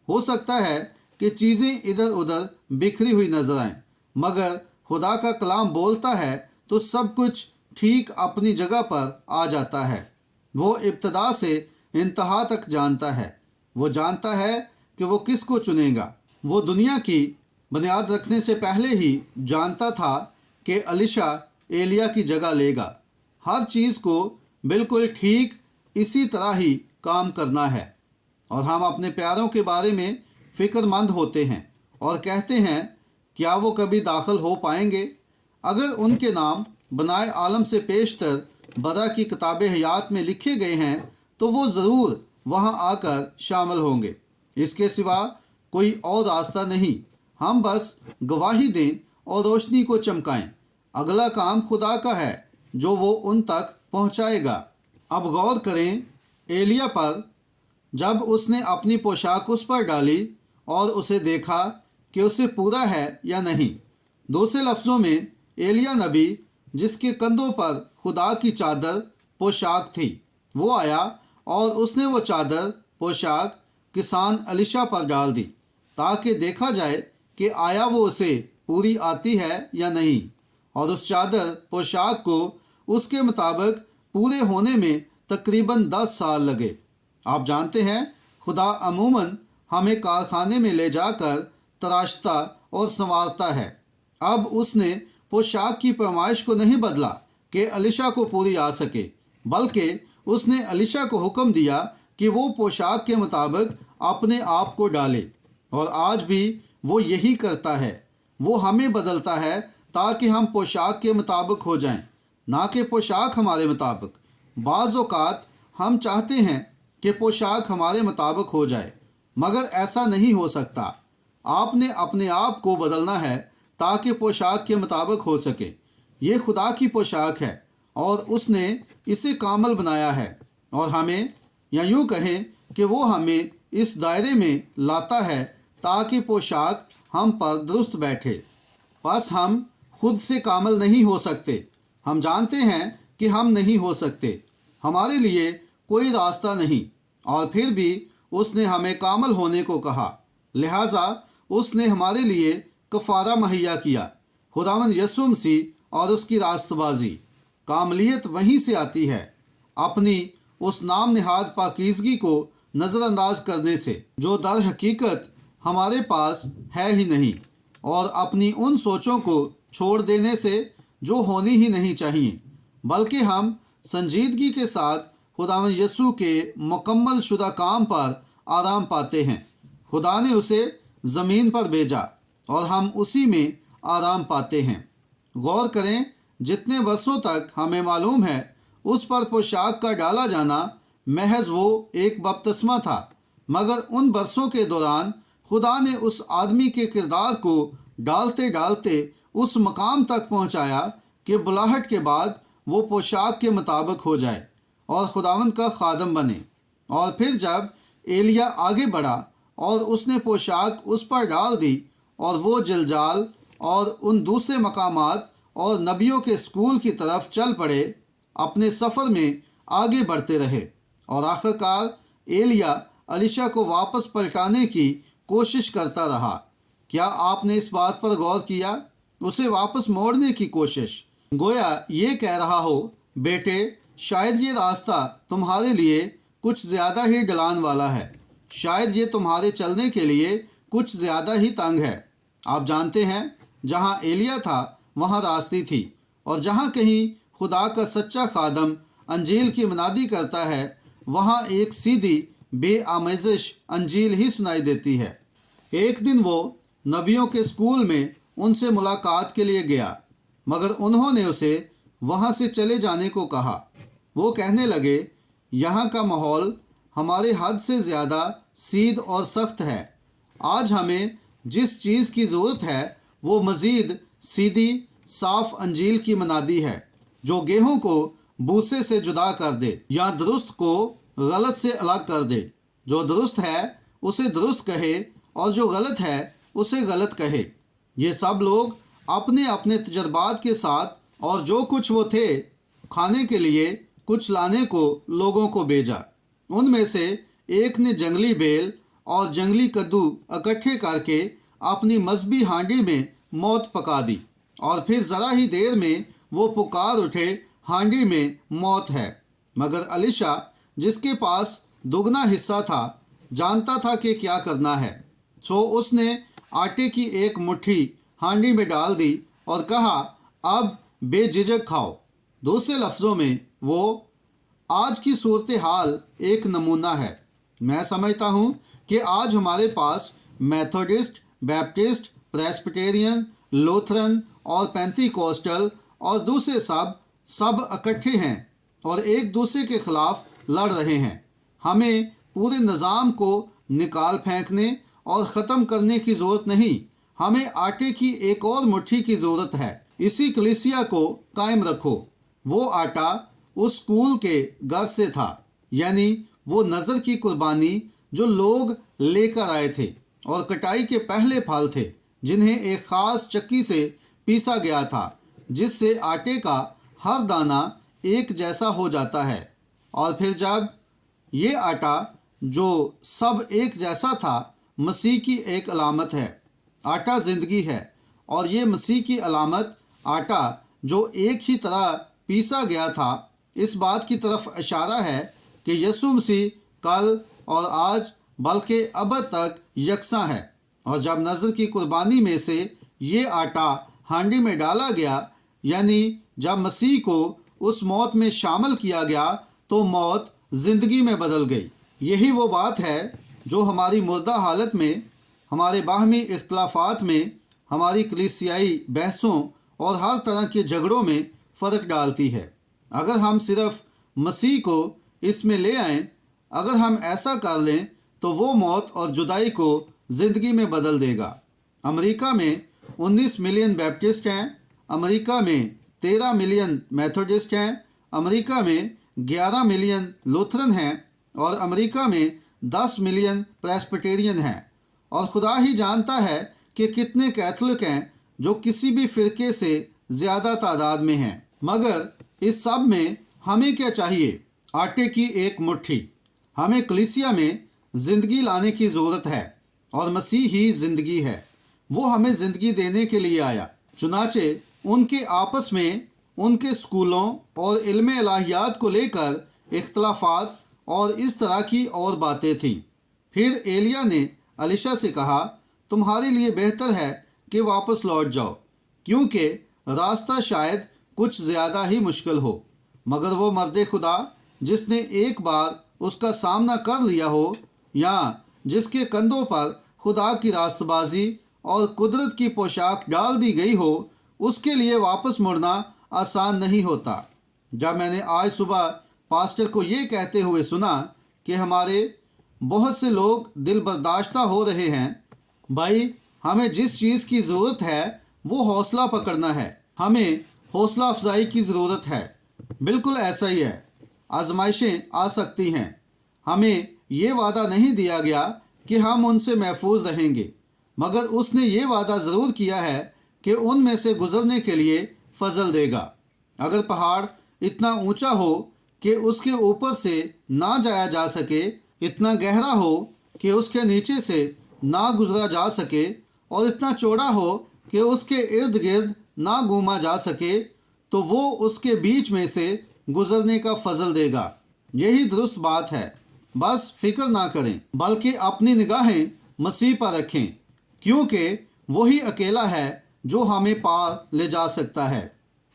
ہو سکتا ہے کہ چیزیں ادھر ادھر بکھری ہوئی نظر آئیں، مگر خدا کا کلام بولتا ہے تو سب کچھ ٹھیک اپنی جگہ پر آ جاتا ہے۔ وہ ابتدا سے انتہا تک جانتا ہے۔ وہ جانتا ہے کہ وہ کس کو چنے گا۔ وہ دنیا کی بنیاد رکھنے سے پہلے ہی جانتا تھا کہ الیشا ایلیا کی جگہ لے گا۔ ہر چیز کو بالکل ٹھیک اسی طرح ہی کام کرنا ہے، اور ہم اپنے پیاروں کے بارے میں فکر مند ہوتے ہیں اور کہتے ہیں کیا وہ کبھی داخل ہو پائیں گے؟ اگر ان کے نام بنائے عالم سے پیشتر برا کی کتاب حیات میں لکھے گئے ہیں تو وہ ضرور وہاں آ کر شامل ہوں گے۔ اس کے سوا کوئی اور راستہ نہیں۔ ہم بس گواہی دیں اور روشنی کو چمکائیں۔ اگلا کام خدا کا ہے جو وہ ان تک پہنچائے گا۔ اب غور کریں ایلیا پر۔ जब उसने अपनी पोशाक उस पर डाली और उसे देखा कि उसे पूरा है या नहीं। दूसरे लफ्ज़ों में, एलिया नबी, जिसके कंधों पर खुदा की चादर पोशाक थी, वो आया और उसने वो चादर पोशाक किसान अलीशा पर डाल दी ताकि देखा जाए कि आया वो उसे पूरी आती है या नहीं। और उस चादर पोशाक को उसके मुताबिक पूरे होने में तकरीबन 10 साल लगे। आप जानते हैं, खुदा अमूमन हमें कारखाने में ले जाकर तराशता और संवारता है। अब उसने पोशाक की पैमाइश को नहीं बदला कि अलीशा को पूरी आ सके, बल्कि उसने अलीशा को हुक्म दिया कि वो पोशाक के मुताबिक अपने आप को डाले। और आज भी वो यही करता है। वो हमें बदलता है ताकि हम पोशाक के मुताबिक हो जाएं, ना कि पोशाक हमारे मुताबिक। बाज़ औक़ात हम चाहते हैं कि पोशाक हमारे मुताबिक हो जाए, मगर ऐसा नहीं हो सकता। आपने अपने आप को बदलना है ताकि पोशाक के मुताबिक हो सके। ये खुदा की पोशाक है और उसने इसे कामल बनाया है, और हमें, या यूँ कहें कि वो हमें इस दायरे में लाता है ताकि पोशाक हम पर दुरुस्त बैठे। बस हम खुद से कामल नहीं हो सकते। हम जानते हैं कि हम नहीं हो सकते, हमारे लिए कोई रास्ता नहीं, और फिर भी उसने हमें कामल होने को कहा। लिहाजा उसने हमारे लिए कफ़ारा मुहैया किया, खुदावंद यीशु मसीह और उसकी रास्तबाजी। कामलियत वहीं से आती है, अपनी उस नाम निहाद पाकीज़गी को नज़रअंदाज करने से, जो दर हकीकत हमारे पास है ही नहीं, और अपनी उन सोचों को छोड़ देने से जो होनी ही नहीं चाहिए, बल्कि हम संजीदगी के साथ खुदावंद यीशु के मुकम्मल शुदा काम पर आराम पाते हैं। खुदा ने उसे ज़मीन पर भेजा और हम उसी में आराम पाते हैं। गौर करें, जितने वर्षों तक हमें मालूम है, उस पर पोशाक का डाला जाना महज वो एक बपतिस्मा था, मगर उन वर्षों के दौरान खुदा ने उस आदमी के किरदार को डालते डालते उस मकाम तक पहुंचाया कि बुलाहट के बाद वो पोशाक के मुताबिक हो जाए और खुदावंद का खादम बने। और फिर जब एलिया आगे बढ़ा और उसने पोशाक उस पर डाल दी, और वो जलजाल और उन दूसरे मकामात और नबियों के स्कूल की तरफ चल पड़े, अपने सफ़र में आगे बढ़ते रहे, और आखिरकार एलिया अलीशा को वापस पलटाने की कोशिश करता रहा। क्या आपने इस बात पर गौर किया? उसे वापस मोड़ने की कोशिश, गोया ये कह रहा हो, बेटे, शायद ये रास्ता तुम्हारे लिए कुछ ज़्यादा ही ढलान वाला है, शायद ये तुम्हारे चलने के लिए कुछ ज़्यादा ही तंग है। आप जानते हैं, जहाँ एलिया था वहाँ रास्ते थी, और जहाँ कहीं खुदा का सच्चा खादम अंजील की मनादी करता है, वहाँ एक सीधी बेआमेज़िश अंजील ही सुनाई देती है। एक दिन वो नबियों के स्कूल में उनसे मुलाकात के लिए गया, मगर उन्होंने उसे वहाँ से चले जाने को कहा। वो कहने लगे, यहाँ का माहौल हमारे हद से ज़्यादा सीध और सख्त है। आज हमें जिस चीज़ की ज़रूरत है वो मज़ीद सीधी साफ़ अंजील की मनादी है, जो गेहूं को भूसे से जुदा कर दे, या दुरुस्त को गलत से अलग कर दे। जो दुरुस्त है उसे दुरुस्त कहे, और जो गलत है उसे गलत कहे। ये सब लोग अपने अपने तजर्बात के साथ और जो कुछ वो थे खाने के लिए कुछ लाने को लोगों को भेजा। उनमें से एक ने जंगली बेल और जंगली कद्दू इकट्ठे करके अपनी मजहबी हांडी में मौत पका दी, और फिर ज़रा ही देर में वो पुकार उठे, हांडी में मौत है। मगर अलीशा, जिसके पास दुगना हिस्सा था, जानता था कि क्या करना है, सो उसने आटे की एक मुट्ठी हांडी में डाल दी और कहा, अब बेझिझक खाओ। दूसरे लफ्ज़ों में, वो आज की सूरत हाल एक नमूना है। मैं समझता हूँ कि आज हमारे पास मेथोडिस्ट, बैप्टिस्ट, प्रेस्बिटेरियन, लूथरन और पेंतीकोस्टल और दूसरे सब इकट्ठे हैं और एक दूसरे के खिलाफ लड़ रहे हैं। हमें पूरे निज़ाम को निकाल फेंकने और ख़त्म करने की ज़रूरत नहीं, हमें आटे की एक और मुट्ठी की ज़रूरत है। इसी कलीसिया को कायम रखो। वो आटा उस स्कूल के घर से था, यानी وہ نظر کی قربانی جو لوگ لے کر آئے تھے اور کٹائی کے پہلے پھل تھے جنہیں ایک خاص چکی سے پیسا گیا تھا جس سے آٹے کا ہر دانہ ایک جیسا ہو جاتا ہے۔ اور پھر جب یہ آٹا جو سب ایک جیسا تھا مسیح کی ایک علامت ہے۔ آٹا زندگی ہے اور یہ مسیح کی علامت آٹا جو ایک ہی طرح پیسا گیا تھا اس بات کی طرف اشارہ ہے کہ یسوع مسیح کل اور آج بلکہ ابد تک یکساں ہے۔ اور جب نظر کی قربانی میں سے یہ آٹا ہانڈی میں ڈالا گیا، یعنی جب مسیح کو اس موت میں شامل کیا گیا تو موت زندگی میں بدل گئی۔ یہی وہ بات ہے جو ہماری مردہ حالت میں، ہمارے باہمی اختلافات میں، ہماری کلیسیائی بحثوں اور ہر طرح کے جھگڑوں میں فرق ڈالتی ہے۔ اگر ہم صرف مسیح کو اس میں لے آئیں، اگر ہم ایسا کر لیں تو وہ موت اور جدائی کو زندگی میں بدل دے گا۔ امریکہ میں 19 ملین بیپٹسٹ ہیں، امریکہ میں 13 ملین میتھوڈسٹ ہیں، امریکہ میں 11 ملین لوتھرن ہیں اور امریکہ میں 10 ملین پریسبٹیرین ہیں، اور خدا ہی جانتا ہے کہ کتنے کیتھولک ہیں جو کسی بھی فرقے سے زیادہ تعداد میں ہیں۔ مگر اس سب میں ہمیں کیا چاہیے؟ آٹے کی ایک مٹھی۔ ہمیں کلیسیا میں زندگی لانے کی ضرورت ہے اور مسیح ہی زندگی ہے۔ وہ ہمیں زندگی دینے کے لیے آیا۔ چنانچہ ان کے آپس میں ان کے اسکولوں اور علم الہیات کو لے کر اختلافات اور اس طرح کی اور باتیں تھیں۔ پھر ایلیا نے الیشا سے کہا، تمہارے لیے بہتر ہے کہ واپس لوٹ جاؤ، کیونکہ راستہ شاید کچھ زیادہ ہی مشکل ہو۔ مگر وہ مرد خدا جس نے ایک بار اس کا سامنا کر لیا ہو، یا جس کے کندھوں پر خدا کی راست بازی اور قدرت کی پوشاک ڈال دی گئی ہو، اس کے لیے واپس مڑنا آسان نہیں ہوتا۔ جب میں نے آج صبح پاسٹر کو یہ کہتے ہوئے سنا کہ ہمارے بہت سے لوگ دل برداشتہ ہو رہے ہیں، بھائی ہمیں جس چیز کی ضرورت ہے وہ حوصلہ پکڑنا ہے، ہمیں حوصلہ افزائی کی ضرورت ہے۔ بالکل ایسا ہی ہے، آزمائشیں آ سکتی ہیں، ہمیں یہ وعدہ نہیں دیا گیا کہ ہم ان سے محفوظ رہیں گے، مگر اس نے یہ وعدہ ضرور کیا ہے کہ ان میں سے گزرنے کے لیے فضل دے گا۔ اگر پہاڑ اتنا اونچا ہو کہ اس کے اوپر سے نہ جایا جا سکے، اتنا گہرا ہو کہ اس کے نیچے سے نہ گزرا جا سکے، اور اتنا چوڑا ہو کہ اس کے ارد گرد نہ گھوما جا سکے، تو وہ اس کے بیچ میں سے گزرنے کا فضل دے گا۔ یہی درست بات ہے۔ بس فکر نہ کریں بلکہ اپنی نگاہیں مسیح پر رکھیں، کیونکہ وہی اکیلا ہے جو ہمیں پار لے جا سکتا ہے۔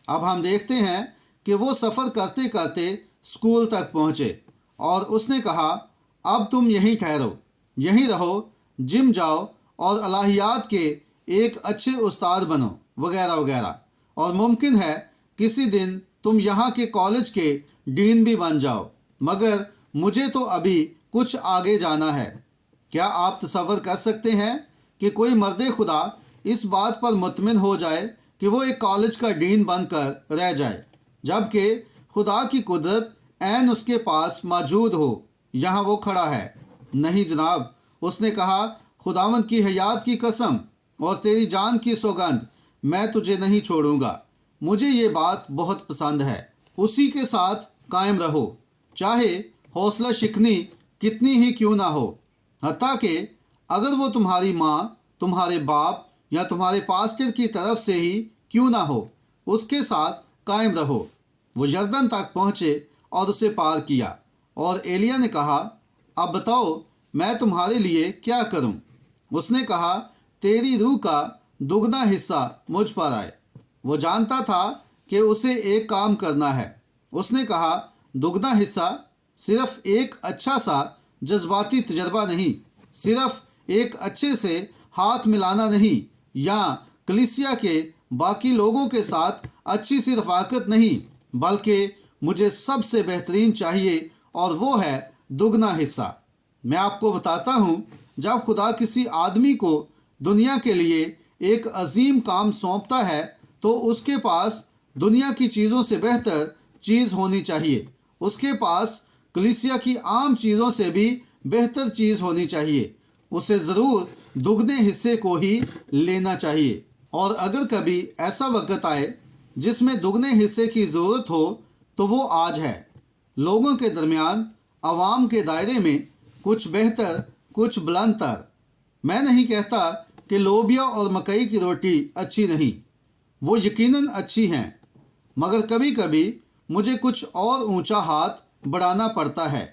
اب ہم دیکھتے ہیں کہ وہ سفر کرتے کرتے اسکول تک پہنچے اور اس نے کہا، اب تم یہیں ٹھہرو، یہیں رہو، جم جاؤ اور الہیات کے ایک اچھے استاد بنو، وغیرہ وغیرہ، اور ممکن ہے کسی دن تم یہاں کے کالج کے ڈین بھی بن جاؤ، مگر مجھے تو ابھی کچھ آگے جانا ہے۔ کیا آپ تصور کر سکتے ہیں کہ کوئی مرد خدا اس بات پر مطمئن ہو جائے کہ وہ ایک کالج کا ڈین بن کر رہ جائے، جبکہ خدا کی قدرت عین اس کے پاس موجود ہو؟ یہاں وہ کھڑا ہے۔ نہیں جناب، اس نے کہا، خداوند کی حیات کی قسم اور تیری جان کی سوگند، میں تجھے نہیں چھوڑوں گا۔ مجھے یہ بات بہت پسند ہے۔ اسی کے ساتھ قائم رہو، چاہے حوصلہ شکنی کتنی ہی کیوں نہ ہو، حتیٰ کہ اگر وہ تمہاری ماں، تمہارے باپ یا تمہارے پاسٹر کی طرف سے ہی کیوں نہ ہو، اس کے ساتھ قائم رہو۔ وہ یردن تک پہنچے اور اسے پار کیا، اور ایلیا نے کہا، اب بتاؤ میں تمہارے لیے کیا کروں؟ اس نے کہا، تیری روح کا دگنا حصہ مجھ پر آئے۔ وہ جانتا تھا کہ اسے ایک کام کرنا ہے۔ اس نے کہا، دگنا حصہ صرف ایک اچھا سا جذباتی تجربہ نہیں، صرف ایک اچھے سے ہاتھ ملانا نہیں، یا کلیسیا کے باقی لوگوں کے ساتھ اچھی سی رفاقت نہیں، بلکہ مجھے سب سے بہترین چاہیے، اور وہ ہے دگنا حصہ۔ میں آپ کو بتاتا ہوں، جب خدا کسی آدمی کو دنیا کے لیے ایک عظیم کام سونپتا ہے تو اس کے پاس دنیا کی چیزوں سے بہتر چیز ہونی چاہیے۔ اس کے پاس कलीसिया की आम चीज़ों से भी बेहतर चीज़ होनी चाहिए। उसे ज़रूर दुगने हिस्से को ही लेना चाहिए। और अगर कभी ऐसा वक्त आए जिसमें दुगने हिस्से की ज़रूरत हो तो वो आज है। लोगों के दरमियान, आवाम के दायरे में कुछ बेहतर, कुछ बुलंदतर। मैं नहीं कहता कि लोबिया और मकई की रोटी अच्छी नहीं, वो यकीनन अच्छी हैं, मगर कभी कभी मुझे कुछ और ऊंचा हाथ बढ़ाना पड़ता है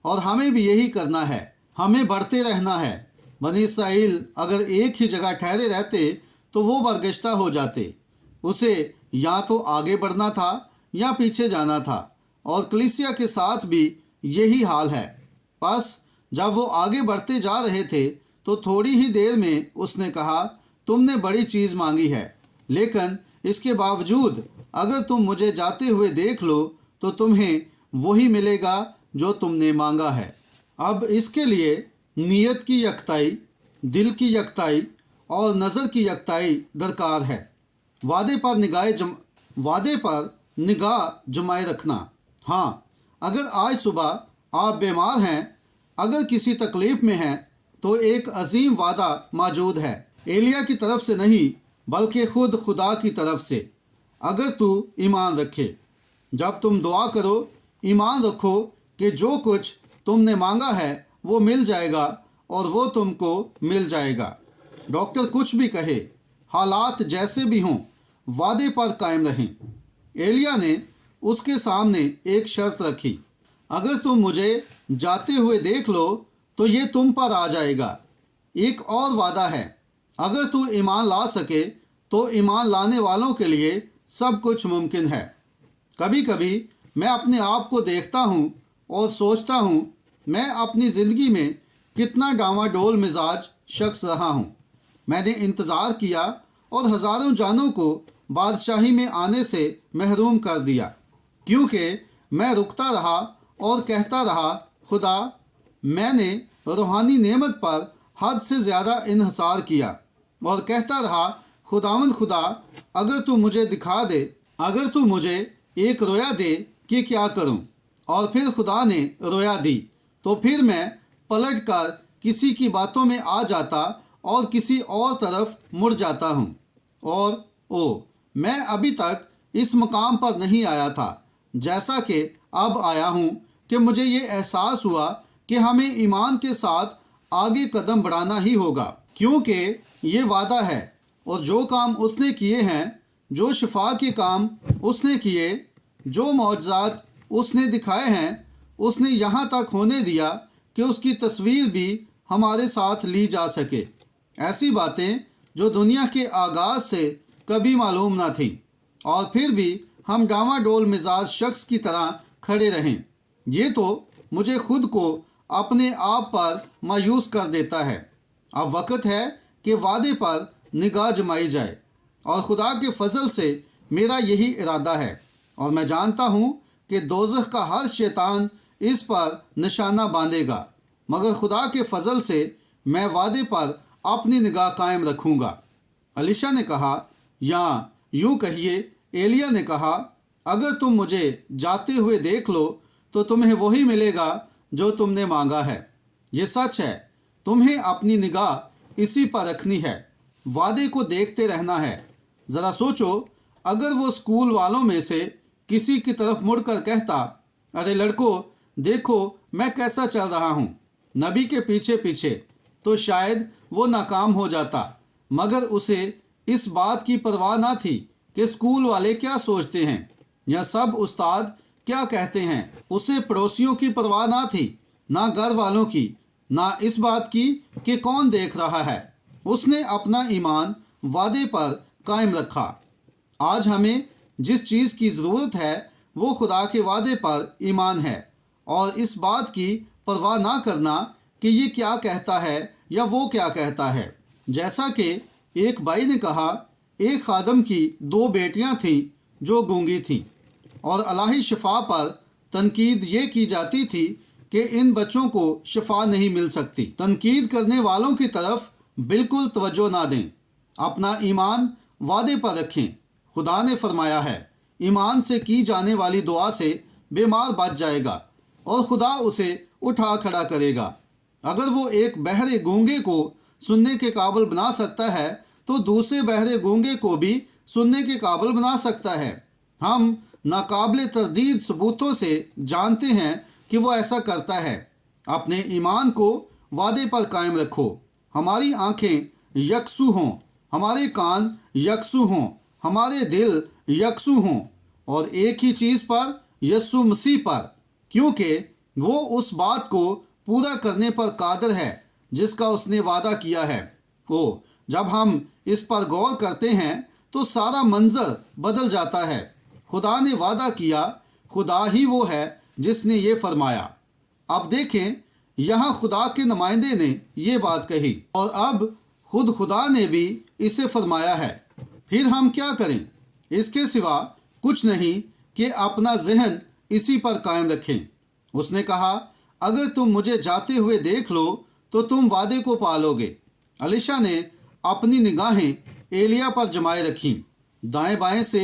और हमें भी यही करना है। हमें बढ़ते रहना है। बनी इसराइल अगर एक ही जगह ठहरे रहते तो वो बरगश्ता हो जाते। उसे या तो आगे बढ़ना था या पीछे जाना था, और कलीसिया के साथ भी यही हाल है। बस जब वो आगे बढ़ते जा रहे थे तो थोड़ी ही देर में उसने कहा, तुमने बड़ी चीज़ मांगी है, लेकिन इसके बावजूद अगर तुम मुझे जाते हुए देख लो तो तुम्हें वही मिलेगा जो तुमने मांगा है। अब इसके लिए नीयत की यकताई, दिल की यकताई और नज़र की यकताई दरकार है। वादे पर निगाह जमाए रखना। हाँ, अगर आज सुबह आप बीमार हैं, अगर किसी तकलीफ़ में हैं, तो एक अजीम वादा मौजूद है, एलिया की तरफ से नहीं बल्कि खुद खुदा की तरफ से। अगर तू ईमान रखे, जब तुम दुआ करो, ईमान रखो कि जो कुछ तुमने मांगा है वो मिल जाएगा और वो तुमको मिल जाएगा। डॉक्टर कुछ भी कहे, हालात जैसे भी हों, वादे पर कायम रहें। एलिया ने उसके सामने एक शर्त रखी, अगर तुम मुझे जाते हुए देख लो तो ये तुम पर आ जाएगा। एक और वादा है, अगर तू ईमान ला सके तो ईमान लाने वालों के लिए सब कुछ मुमकिन है। कभी कभी मैं अपने आप को देखता हूँ और सोचता हूँ, मैं अपनी ज़िंदगी में कितना डामाडोल मिजाज शख्स रहा हूँ। मैंने इंतज़ार किया और हज़ारों जानों को बादशाही में आने से महरूम कर दिया, क्योंकि मैं रुकता रहा और कहता रहा, खुदा, मैंने रूहानी नेमत पर हद से ज़्यादा इन्हिसार किया, और कहता रहा, खुदावंद खुदा, अगर तू मुझे दिखा दे, अगर तू मुझे एक रोया दे कि क्या करूं। और फिर खुदा ने रोया दी तो फिर मैं पलट कर किसी की बातों में आ जाता और किसी और तरफ मुड़ जाता हूं। और मैं अभी तक इस मुकाम पर नहीं आया था, जैसा कि अब आया हूं कि मुझे ये एहसास हुआ कि हमें ईमान के साथ आगे कदम बढ़ाना ही होगा, क्योंकि ये वादा है और जो काम उसने किए हैं, जो शिफा के काम उसने किए, जो मौजज़ात उसने दिखाए हैं, उसने यहाँ तक होने दिया कि उसकी तस्वीर भी हमारे साथ ली जा सके। ऐसी बातें जो दुनिया के आगाज़ से कभी मालूम ना थीं, और फिर भी हम डामाडोल मिजाज शख्स की तरह खड़े रहें। ये तो मुझे खुद को अपने आप पर मायूस कर देता है। अब वक्त है कि वादे पर निगाह जमाई जाए, और खुदा के फजल से मेरा यही इरादा है, और मैं जानता हूँ कि दोज़ख का हर शैतान इस पर निशाना बांधेगा, मगर खुदा के फजल से मैं वादे पर अपनी निगाह कायम रखूँगा। अलीशा ने कहा, या यूँ कहिए, एलिया ने कहा, अगर तुम मुझे जाते हुए देख लो तो तुम्हें वही मिलेगा जो तुमने मांगा है। ये सच है, तुम्हें अपनी निगाह इसी पर रखनी है, वादे को देखते रहना है। ज़रा सोचो, अगर वो स्कूल वालों में से किसी की तरफ मुड़कर कहता, अरे लड़कों, देखो मैं कैसा चल रहा हूँ नबी के पीछे पीछे, तो शायद वो नाकाम हो जाता, मगर उसे इस बात की परवाह ना थी कि स्कूल वाले क्या सोचते हैं या सब उस्ताद क्या कहते हैं। उसे पड़ोसियों की परवाह ना थी, ना घर वालों की, ना इस बात की कि कौन देख रहा है। उसने अपना ईमान वादे पर कायम रखा। आज हमें जिस चीज़ की ज़रूरत है वो खुदा के वादे पर ईमान है, और इस बात की परवाह ना करना कि ये क्या कहता है या वो क्या कहता है। जैसा कि एक भाई ने कहा, एक खादम की 2 बेटियां थीं जो गूंगी थीं, और अलाही शिफा पर तनकीद ये की जाती थी कि इन बच्चों को शिफा नहीं मिल सकती। तनकीद करने वालों की तरफ बिल्कुल तवज्जो ना दें, अपना ईमान वादे पर रखें। खुदा ने फरमाया है, ईमान से की जाने वाली दुआ से बीमार बच जाएगा और खुदा उसे उठा खड़ा करेगा। अगर वो एक बहरे गूंगे को सुनने के काबिल बना सकता है तो दूसरे बहरे गूंगे को भी सुनने के काबिल बना सकता है। हम नाकाबिले तरदीद सबूतों से जानते हैं कि वो ऐसा करता है। अपने ईमान को वादे पर कायम रखो। हमारी आंखें यकसू हों, हमारे कान यकसू हों, हमारे दिल यकसू हों और एक ही चीज़ पर, यीशु मसीह पर, क्योंकि वो उस बात को पूरा करने पर कादिर है जिसका उसने वादा किया है। जब हम इस पर गौर करते हैं तो सारा मंजर बदल जाता है। खुदा ने वादा किया, खुदा ही वो है जिसने ये फरमाया। अब देखें, यहाँ खुदा के नुमाइंदे ने ये बात कही और अब खुद खुदा ने भी इसे फरमाया है। फिर हम क्या करें? इसके सिवा कुछ नहीं कि अपना जहन इसी पर कायम रखें। उसने कहा, अगर तुम मुझे जाते हुए देख लो तो तुम वादे को पालोगे। अलीशा ने अपनी निगाहें एलिया पर जमाए रखीं। दाएं बाएं से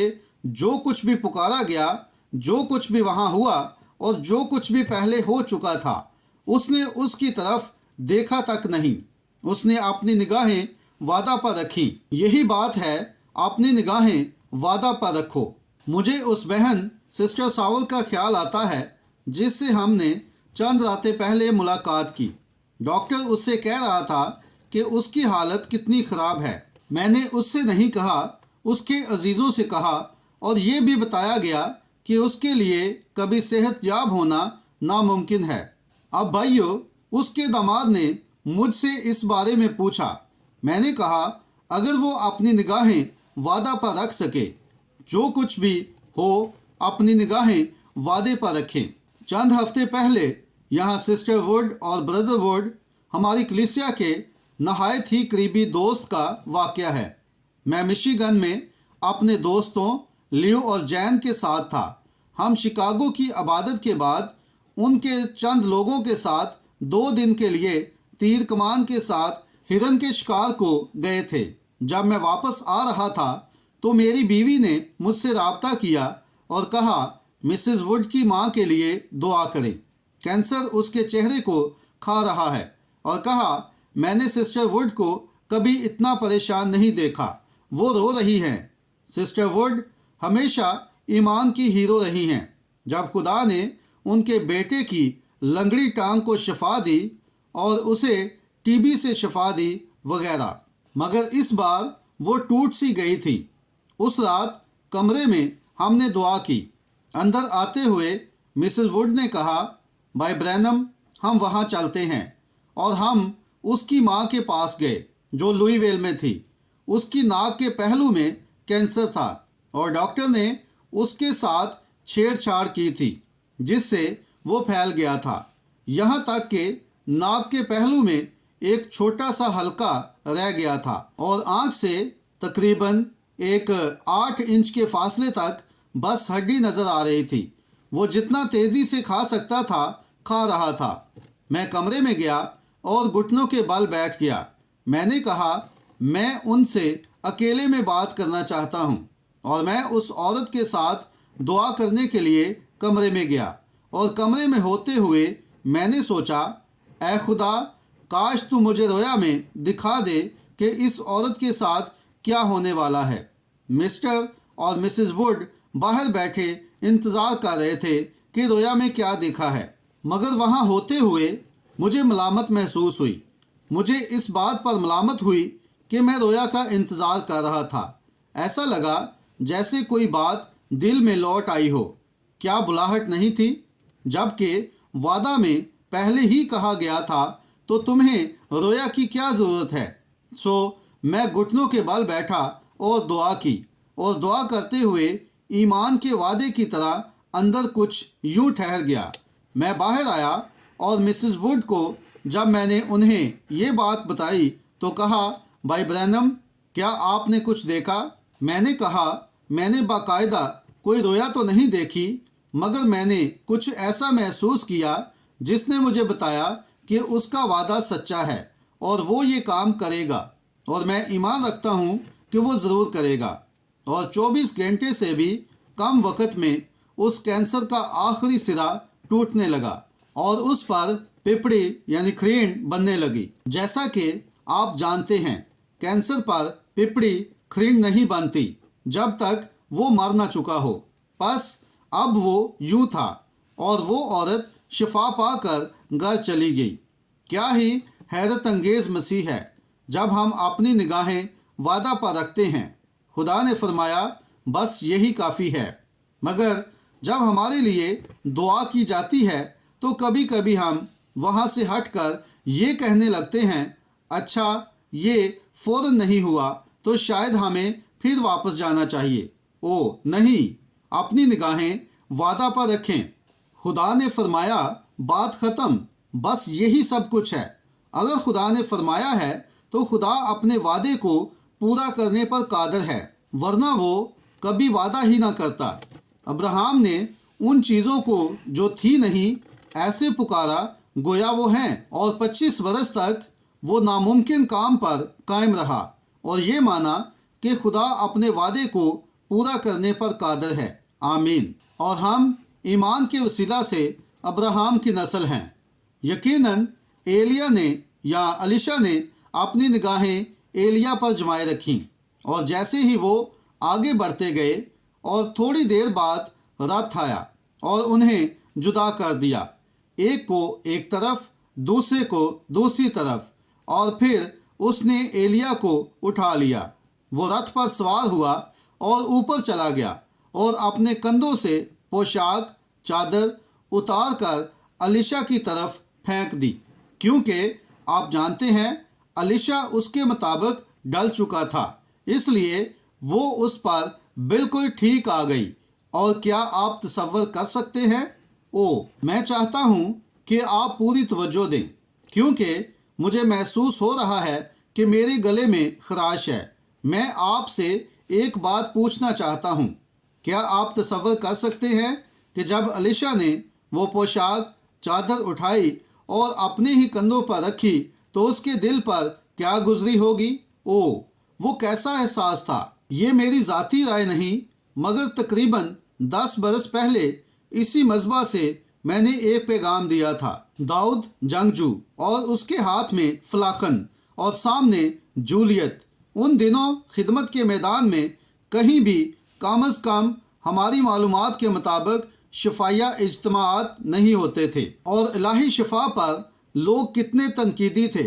जो कुछ भी पुकारा गया, जो कुछ भी वहाँ हुआ और जो कुछ भी पहले हो चुका था, उसने उसकी तरफ देखा तक नहीं। उसने अपनी निगाहें वादा पर रखीं। यही बात है, अपनी निगाहें वादा पर रखो। मुझे उस बहन सिस्टर सावल का ख्याल आता है जिससे हमने चंद रातें पहले मुलाकात की। डॉक्टर उससे कह रहा था कि उसकी हालत कितनी ख़राब है। मैंने उससे नहीं कहा, उसके अजीज़ों से कहा और ये भी बताया गया कि उसके लिए कभी सेहतयाब होना नामुमकिन है। अब भाइयों, उसके दामाद ने मुझसे इस बारे में पूछा। मैंने कहा, अगर वो अपनी निगाहें वादा पर रख सके, जो कुछ भी हो अपनी निगाहें वादे पर रखें। चंद हफ्ते पहले यहाँ सिस्टर वुड और ब्रदर वुड, हमारी कलीसिया के नहायत ही करीबी दोस्त का वाक़या है। मैं मिशिगन में अपने दोस्तों लियो और जैन के साथ था। हम शिकागो की इबादत के बाद उनके चंद लोगों के साथ 2 दिन के लिए तीर कमान के साथ हिरन के शिकार को गए थे। जब मैं वापस आ रहा था तो मेरी बीवी ने मुझसे राब्ता किया और कहा, मिसेस वुड की मां के लिए दुआ करें, कैंसर उसके चेहरे को खा रहा है। और कहा, मैंने सिस्टर वुड को कभी इतना परेशान नहीं देखा, वो रो रही हैं। सिस्टर वुड हमेशा ईमान की हीरो रही हैं। जब खुदा ने उनके बेटे की लंगड़ी टांग को शफा दी और उसे टीबी से शफा दी वगैरह, मगर इस बार वो टूट सी गई थी। उस रात कमरे में हमने दुआ की। अंदर आते हुए मिसेस वुड ने कहा, भाई ब्रैनम, हम वहाँ चलते हैं। और हम उसकी माँ के पास गए जो लुईवेल में थी। उसकी नाक के पहलू में कैंसर था और डॉक्टर ने उसके साथ छेड़छाड़ की थी जिससे वो फैल गया था। यहाँ तक कि नाक के पहलू में एक छोटा सा हल्का रह गया था और आँख से तकरीबन एक 8 इंच के फासले तक बस हड्डी नज़र आ रही थी। वो जितना तेज़ी से खा सकता था खा रहा था। मैं कमरे में गया और घुटनों के बल बैठ गया। मैंने कहा, मैं उनसे अकेले में बात करना चाहता हूँ। और मैं उस औरत के साथ दुआ करने के लिए कमरे में गया और कमरे में होते हुए मैंने सोचा, ऐ खुदा, काश तू मुझे रोया में दिखा दे कि इस औरत के साथ क्या होने वाला है। मिस्टर और मिसेस वुड बाहर बैठे इंतज़ार कर रहे थे कि रोया में क्या देखा है, मगर वहाँ होते हुए मुझे मलामत महसूस हुई। मुझे इस बात पर मलामत हुई कि मैं रोया का इंतज़ार कर रहा था। ऐसा लगा जैसे कोई बात दिल में लौट आई हो। क्या बुलाहट नहीं थी? जबकि वादा में पहले ही कहा गया था, तो तुम्हें रोया की क्या ज़रूरत है? मैं घुटनों के बल बैठा और दुआ की और दुआ करते हुए ईमान के वादे की तरह अंदर कुछ यूं ठहर गया। मैं बाहर आया और मिसेस वुड को जब मैंने उन्हें ये बात बताई तो कहा, भाई ब्रैनम, क्या आपने कुछ देखा? मैंने कहा, मैंने बाकायदा कोई रोया तो नहीं देखी, मगर मैंने कुछ ऐसा महसूस किया जिसने मुझे बताया कि उसका वादा सच्चा है और वो ये काम करेगा और मैं ईमान रखता हूँ कि वो ज़रूर करेगा। और 24 घंटे से भी कम वक्त में उस कैंसर का आखिरी सिरा टूटने लगा और उस पर पिपड़ी यानी खरींड बनने लगी। जैसा कि आप जानते हैं, कैंसर पर पिपड़ी खरींड नहीं बनती जब तक वो मर ना चुका हो। बस अब वो यूं था और वो औरत शिफा पाकर घर चली गई। क्या ही हैरत अंगेज मसीह है जब हम अपनी निगाहें वादा पर रखते हैं। खुदा ने फरमाया बस यही काफ़ी है। मगर जब हमारे लिए दुआ की जाती है तो कभी कभी हम वहाँ से हटकर ये कहने लगते हैं, अच्छा ये फ़ौरन नहीं हुआ तो शायद हमें फिर वापस जाना चाहिए। ओ नहीं, अपनी निगाहें वादा पर रखें। खुदा ने फरमाया बात ख़त्म, बस यही सब कुछ है। अगर खुदा ने फरमाया है तो खुदा अपने वादे को पूरा करने पर कादिर है, वरना वो कभी वादा ही ना करता। अब्राहम ने उन चीज़ों को जो थी नहीं ऐसे पुकारा गोया वो हैं, और 25 बरस तक वो नामुमकिन काम पर कायम रहा और ये माना कि खुदा अपने वादे को पूरा करने पर कादिर है। आमीन। और हम ईमान के वसीला से अब्राहम की नस्ल हैं। यकीनन एलिया ने या अलीशा ने अपनी निगाहें एलिया पर जमाए रखीं, और जैसे ही वो आगे बढ़ते गए और थोड़ी देर बाद रथ आया और उन्हें जुदा कर दिया, एक को एक तरफ दूसरे को दूसरी तरफ, और फिर उसने एलिया को उठा लिया। वो रथ पर सवार हुआ और ऊपर चला गया और अपने कंधों से पोशाक चादर उतार कर अलीशा की तरफ फेंक दी, क्योंकि आप जानते हैं अलीशा उसके मुताबिक डल चुका था, इसलिए वो उस पर बिल्कुल ठीक आ गई। और क्या आप तसव्वुर कर सकते हैं? मैं चाहता हूँ कि आप पूरी तवज्जो दें, क्योंकि मुझे महसूस हो रहा है कि मेरे गले में खराश है। मैं आपसे एक बात पूछना चाहता हूँ। क्या आप तसव्वुर कर सकते हैं कि जब अलीशा ने वो पोशाक चादर उठाई और अपने ही कंधों पर रखी तो उसके दिल पर क्या गुजरी होगी? वो कैसा एहसास था। ये मेरी ज़ाती राय नहीं, मगर तकरीबन 10 बरस पहले इसी मज़बा से मैंने एक पैगाम दिया था। दाऊद जंगजू और उसके हाथ में फलाखन और सामने जूलियत। उन दिनों खिदमत के मैदान में कहीं भी कम अज़ कम हमारी मालूमात के मुताबिक शफाया इज्तिमाआत नहीं होते थे, और इलाही शफा पर लोग कितने तनकीदी थे।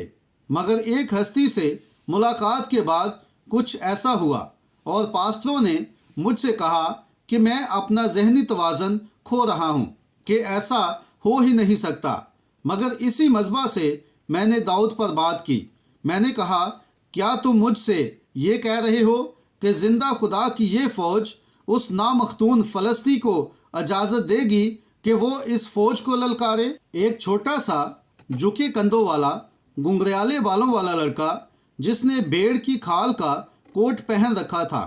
मगर एक हस्ती से मुलाकात के बाद कुछ ऐसा हुआ और पास्टरों ने मुझसे कहा कि मैं अपना जहनी तवाज़न खो रहा हूँ, कि ऐसा हो ही नहीं सकता। मगर इसी मज़बा से मैंने दाऊद पर बात की। मैंने कहा, क्या तुम मुझसे ये कह रहे हो कि ज़िंदा खुदा की ये फ़ौज उस नामख्तून फ़लस्ती को इजाज़त देगी कि वो इस फ़ौज को ललकारे? एक छोटा सा झुके कंधों वाला घुंघराले बालों वाला लड़का जिसने भेड़ की खाल का कोट पहन रखा था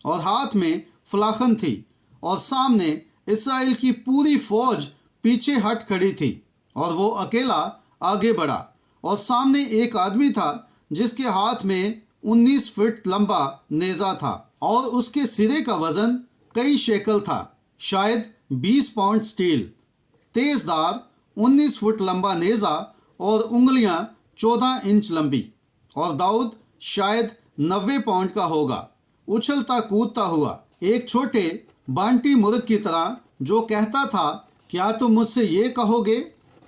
और हाथ में फलाखन थी, और सामने इसराइल की पूरी फ़ौज पीछे हट खड़ी थी, और वो अकेला आगे बढ़ा। और सामने एक आदमी था जिसके हाथ में 19 फीट लंबा नेज़ा था और उसके सिरे का वज़न कई शेकल था, शायद 20 पाउंड स्टील। तेज़दार 19 फुट लंबा नेज़ा और उंगलियां 14 इंच लंबी। और दाऊद शायद 90 पाउंड का होगा, उछलता कूदता हुआ एक छोटे बांटी मुर्ग की तरह, जो कहता था, क्या तुम मुझसे ये कहोगे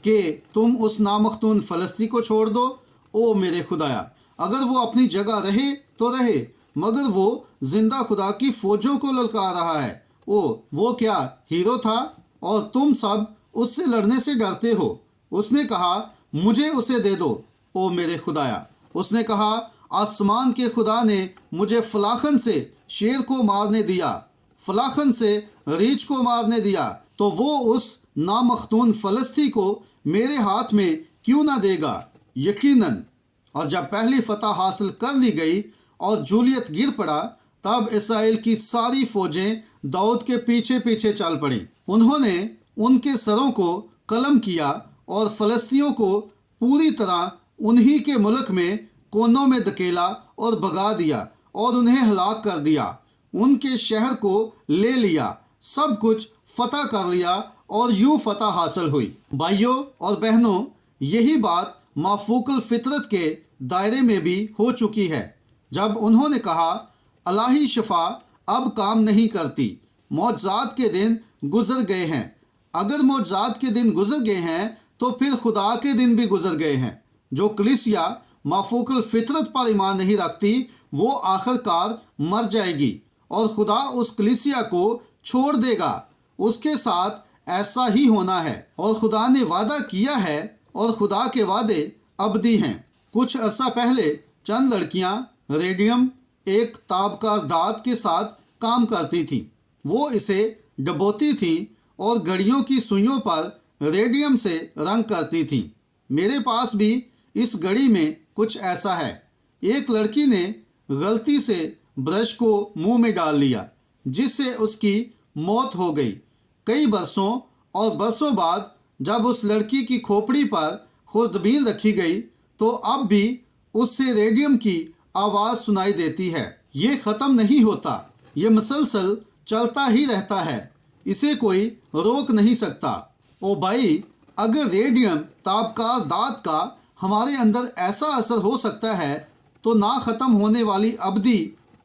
कि तुम उस नामख्तून फ़लस्ती को छोड़ दो? ओ मेरे खुदाया, अगर वो अपनी जगह रहे तो रहे, मगर वो जिंदा खुदा की फ़ौजों को ललकार रहा है। वो क्या हीरो था, और तुम सब उससे लड़ने से डरते हो। उसने कहा, मुझे उसे दे दो ओ मेरे खुदाया। उसने कहा, आसमान के खुदा ने मुझे फलाखन से शेर को मारने दिया, फलाखन से रीछ को मारने दिया, तो वो उस नामख्तून फ़लस्ती को मेरे हाथ में क्यों ना देगा? यकीनन। और जब पहली फतह हासिल कर ली गई और जूलियत गिर पड़ा, तब इसराइल की सारी फ़ौजें दाऊद के पीछे पीछे चल पड़ी। उन्होंने उनके सरों को कलम किया और फ़लस्तियों को पूरी तरह उन्हीं के मुल्क में कोनों में धकेला और भगा दिया और उन्हें हलाक कर दिया। उनके शहर को ले लिया, सब कुछ फतह कर लिया اور यूं फतह हासिल हुई। भाइयों और बहनों, यही बात माफूकुल फितरत के दायरे में भी हो चुकी है जब उन्होंने कहा अलाही शफा अब काम नहीं करती, मौजज़ात के दिन गुजर गए हैं। अगर मौजज़ात के दिन गुजर गए हैं तो फिर खुदा के दिन भी गुजर गए हैं। जो कलीसिया माफूकुल फितरत पर ईमान नहीं रखती वो आखिरकार मर जाएगी और खुदा उस कलीसिया को छोड़ देगा। उसके साथ ऐसा ही होना है और खुदा ने वादा किया है और खुदा के वादे अबदी हैं। कुछ अर्सा पहले चंद लड़कियां रेडियम एक ताबकार धात के साथ काम करती थीं। वो इसे डबोती थीं और घड़ियों की सुइयों पर रेडियम से रंग करती थीं। मेरे पास भी इस घड़ी में कुछ ऐसा है। एक लड़की ने गलती से ब्रश को मुंह में डाल लिया जिससे उसकी मौत हो गई। कई बरसों और बरसों बाद जब उस लड़की की खोपड़ी पर खुर्दबीन रखी गई तो अब भी उससे रेडियम की आवाज़ सुनाई देती है। ये ख़त्म नहीं होता, ये मसलसल चलता ही रहता है, इसे कोई रोक नहीं सकता। ओ भाई, अगर रेडियम ताबकार दात का हमारे अंदर ऐसा असर हो सकता है तो ना ख़त्म होने वाली अबदी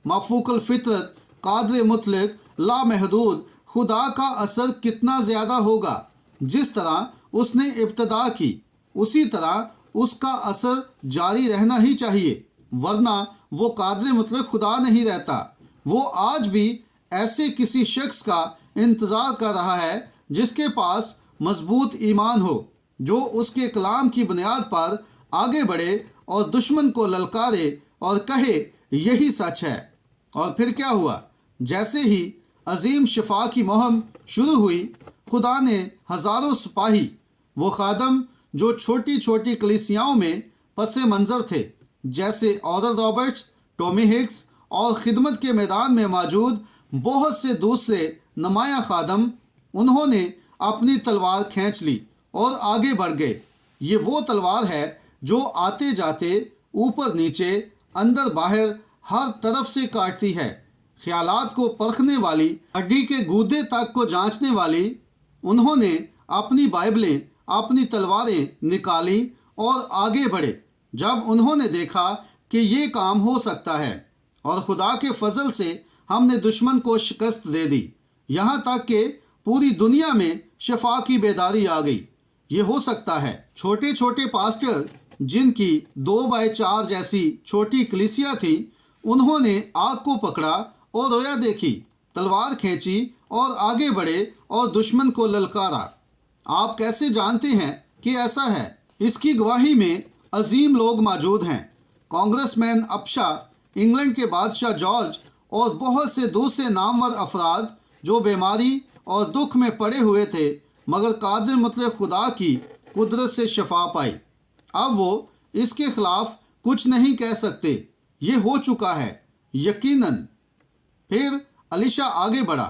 माफूकुल फितरत कादिर मुतलक लामहदूद खुदा का असर कितना ज़्यादा होगा। जिस तरह उसने इब्तदा की उसी तरह उसका असर जारी रहना ही चाहिए, वरना वो कादिर मुतलक खुदा नहीं रहता। वो आज भी ऐसे किसी शख्स का इंतज़ार कर रहा है जिसके पास मजबूत ईमान हो, जो उसके कलाम की बुनियाद पर आगे बढ़े और दुश्मन को ललकारे और कहे यही सच है। और फिर क्या हुआ? जैसे ही अजीम शफा की मुहिम शुरू हुई, खुदा ने हज़ारों सिपाही, वो खादम जो छोटी छोटी कलीसियाओं में पसे मंज़र थे, जैसे ऑरल रॉबर्ट्स, टॉमी हिक्स और खिदमत के मैदान में मौजूद बहुत से दूसरे नुमाया खादम, उन्होंने अपनी तलवार खींच ली और आगे बढ़ गए। ये वो तलवार है जो आते जाते ऊपर नीचे अंदर बाहर हर तरफ से काटती है, ख्यालात को परखने वाली, हड्डी के गूदे तक को जांचने वाली। उन्होंने अपनी बाइबलें, अपनी तलवारें निकाली और आगे बढ़े जब उन्होंने देखा कि ये काम हो सकता है, और खुदा के फजल से हमने दुश्मन को शिकस्त दे दी, यहाँ तक कि पूरी दुनिया में शफा की बेदारी आ गई। ये हो सकता है। छोटे छोटे पास्टर जिनकी 2x4 जैसी छोटी कलीसिया थी, उन्होंने आग को पकड़ा और रोया देखी, तलवार खींची और आगे बढ़े और दुश्मन को ललकारा। आप कैसे जानते हैं कि ऐसा है? इसकी गवाही में अजीम लोग मौजूद हैं। कांग्रेसमैन अपशा, इंग्लैंड के बादशाह जॉर्ज और बहुत से दूसरे नामवर अफराद जो बीमारी और दुख में पड़े हुए थे, मगर कादिर मुतलक खुदा की कुदरत से शफा पाई। अब वो इसके खिलाफ कुछ नहीं कह सकते। ये हो चुका है यकीनन। फिर अलीशा आगे बढ़ा।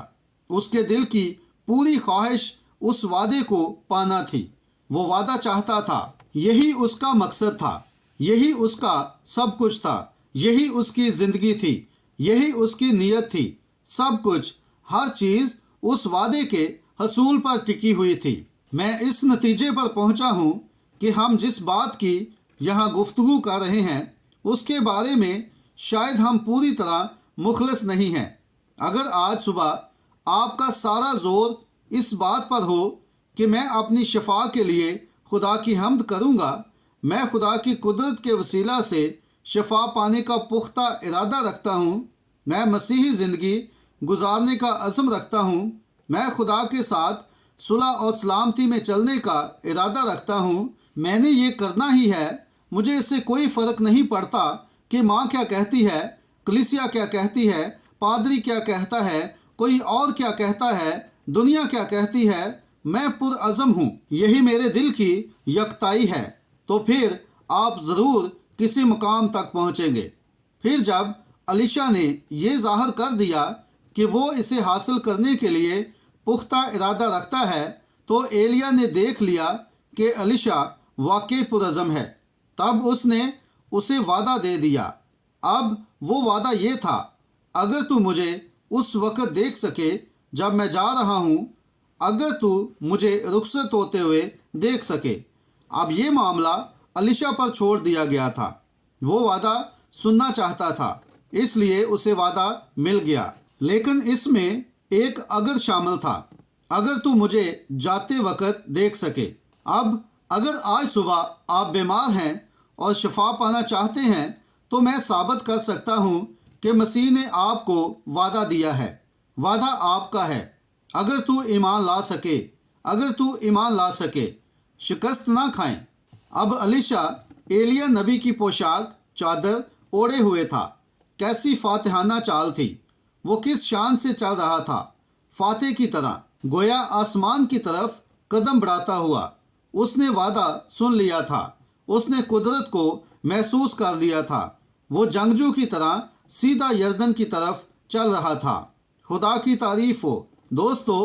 उसके दिल की पूरी ख्वाहिश उस वादे को पाना थी। वो वादा चाहता था, यही उसका मकसद था, यही उसका सब कुछ था, यही उसकी ज़िंदगी थी, यही उसकी नीयत थी। सब कुछ, हर चीज़ उस वादे के हसूल पर टिकी हुई थी। मैं इस नतीजे पर पहुंचा हूं कि हम जिस बात की यहाँ गुफ्तगू कर रहे हैं उसके बारे में शायद हम पूरी तरह मुखलिस नहीं हैं। अगर आज सुबह आपका सारा जोर इस बात पर हो कि मैं अपनी शफा के लिए खुदा की हम्द करूँगा, मैं खुदा की कुदरत के वसीला से शफा पाने का पुख्ता इरादा रखता हूँ, मैं मसीही ज़िंदगी गुजारने का अज़्म रखता हूँ, मैं खुदा के साथ सुलह और सलामती में चलने का इरादा रखता हूँ, मैंने ये करना ही है। मुझे इससे कोई फ़र्क नहीं पड़ता कि माँ क्या कहती है, कलीसिया क्या कहती है, पादरी क्या कहता है, कोई और क्या कहता है, दुनिया क्या कहती है। मैं पुरअज़म हूँ, यही मेरे दिल की यकताई है। तो फिर आप ज़रूर किसी मुकाम तक पहुँचेंगे। फिर जब अलीशा ने ये ज़ाहिर कर दिया कि वो इसे हासिल करने के लिए पुख्ता इरादा रखता है, तो एलिया ने देख लिया कि अलीशा वाकई पुरअज़म है। तब उसने उसे वादा दे दिया। अब वो वादा ये था, अगर तू मुझे उस वक़्त देख सके जब मैं जा रहा हूँ, अगर तू मुझे रुखसत होते हुए देख सके। अब ये मामला अलीशा पर छोड़ दिया गया था। वो वादा सुनना चाहता था, इसलिए उसे वादा मिल गया। लेकिन इसमें एक अगर शामिल था, अगर तू मुझे जाते वक्त देख सके। अब अगर आज सुबह आप बीमार हैं और शिफा पाना चाहते हैं तो मैं साबित कर सकता हूँ कि मसीह ने आपको वादा दिया है। वादा आपका है अगर तू ईमान ला सके, अगर तू ईमान ला सके, शिकस्त ना खाएं। अब अलीशा एलिया नबी की पोशाक चादर ओढ़े हुए था। कैसी फातिहाना चाल थी। वो किस शान से चल रहा था, फाते की तरह, गोया आसमान की तरफ कदम बढ़ाता हुआ। उसने वादा सुन लिया था, उसने कुदरत को महसूस कर लिया था। वो जंगजू की तरह सीधा यर्दन की तरफ चल रहा था। खुदा की तारीफ हो। दोस्तों,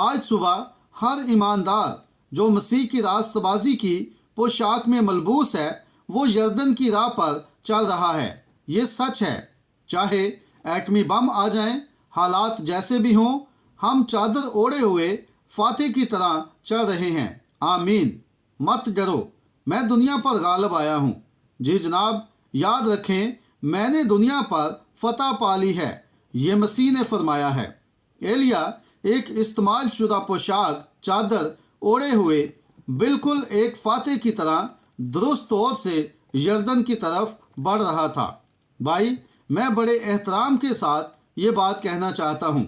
आज सुबह हर ईमानदार जो मसीह की रास्तबाजी की पोशाक में मलबूस है, वो यर्दन की राह पर चल रहा है। ये सच है। चाहे एटमी बम आ जाएं, हालात जैसे भी हों, हम चादर ओढ़े हुए फाते की तरह चल रहे हैं। आमीन। मत डरो, मैं दुनिया पर गालिब आया हूँ। जी जनाब, याद रखें, मैंने दुनिया पर फतह पा ली है, ये मसीह ने फरमाया है। एलिया एक इस्तेमाल शुदा पोशाक चादर ओढ़े हुए बिल्कुल एक फाते की तरह दुरुस्त तौर से यर्दन की तरफ बढ़ रहा था। भाई, मैं बड़े एहतराम के साथ ये बात कहना चाहता हूँ,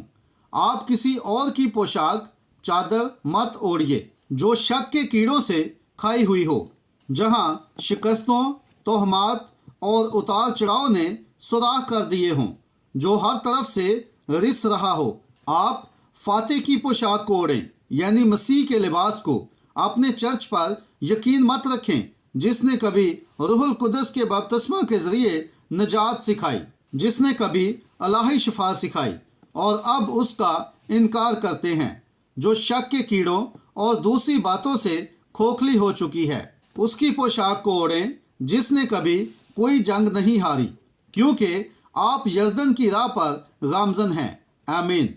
आप किसी और की पोशाक चादर मत ओढ़िए जो शक के कीड़ों से खाई हुई हो, जहाँ शिकस्तों, तोहमात और उतार चढ़ाव ने सुराख कर दिए हों, जो हर तरफ से रिस रहा हो। आप फाते की पोशाक को ओढ़ें, यानी मसीह के लिबास को। अपने चर्च पर यकीन मत रखें, जिसने कभी रूहुल कुदस के बपतिस्मा के ज़रिए निजात सिखाई, जिसने कभी अलाही शिफा सिखाई और अब उसका इनकार करते हैं, जो शक के कीड़ों और दूसरी बातों से खोखली हो चुकी है। उसकी पोशाक को ओढ़ें जिसने कभी कोई जंग नहीं हारी, क्योंकि आप यर्दन की राह पर गामजन हैं। आमीन।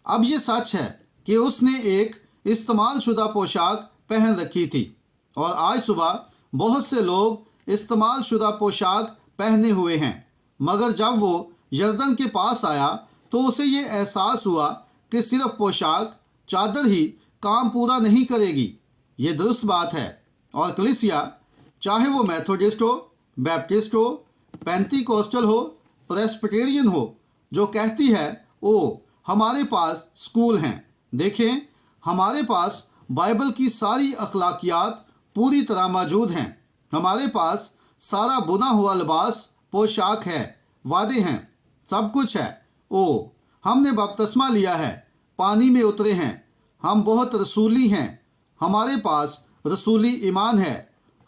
अब ये सच है कि उसने एक इस्तेमाल शुदा पोशाक पहन रखी थी, और आज सुबह बहुत से लोग इस्तेमाल शुदा पोशाक पहने हुए हैं, मगर जब वो यर्दन के पास आया तो उसे ये एहसास हुआ कि सिर्फ पोशाक चादर ही काम पूरा नहीं करेगी। ये दुरुस्त बात है। और कलीसिया, चाहे वो मेथोडिस्ट हो, बैप्टिस्ट हो, पेंटीकोस्टल हो, प्रेस्बिटेरियन हो, जो कहती है ओ हमारे पास स्कूल हैं। देखें, हमारे पास बाइबल की सारी अखलाकियात पूरी तरह मौजूद हैं। हमारे पास सारा बुना हुआ लिबास, पोशाक है, वादे हैं, सब कुछ है। ओ हमने बपतिस्मा लिया है, पानी में उतरे हैं, हम बहुत रसूली हैं, हमारे पास रसूली ईमान है,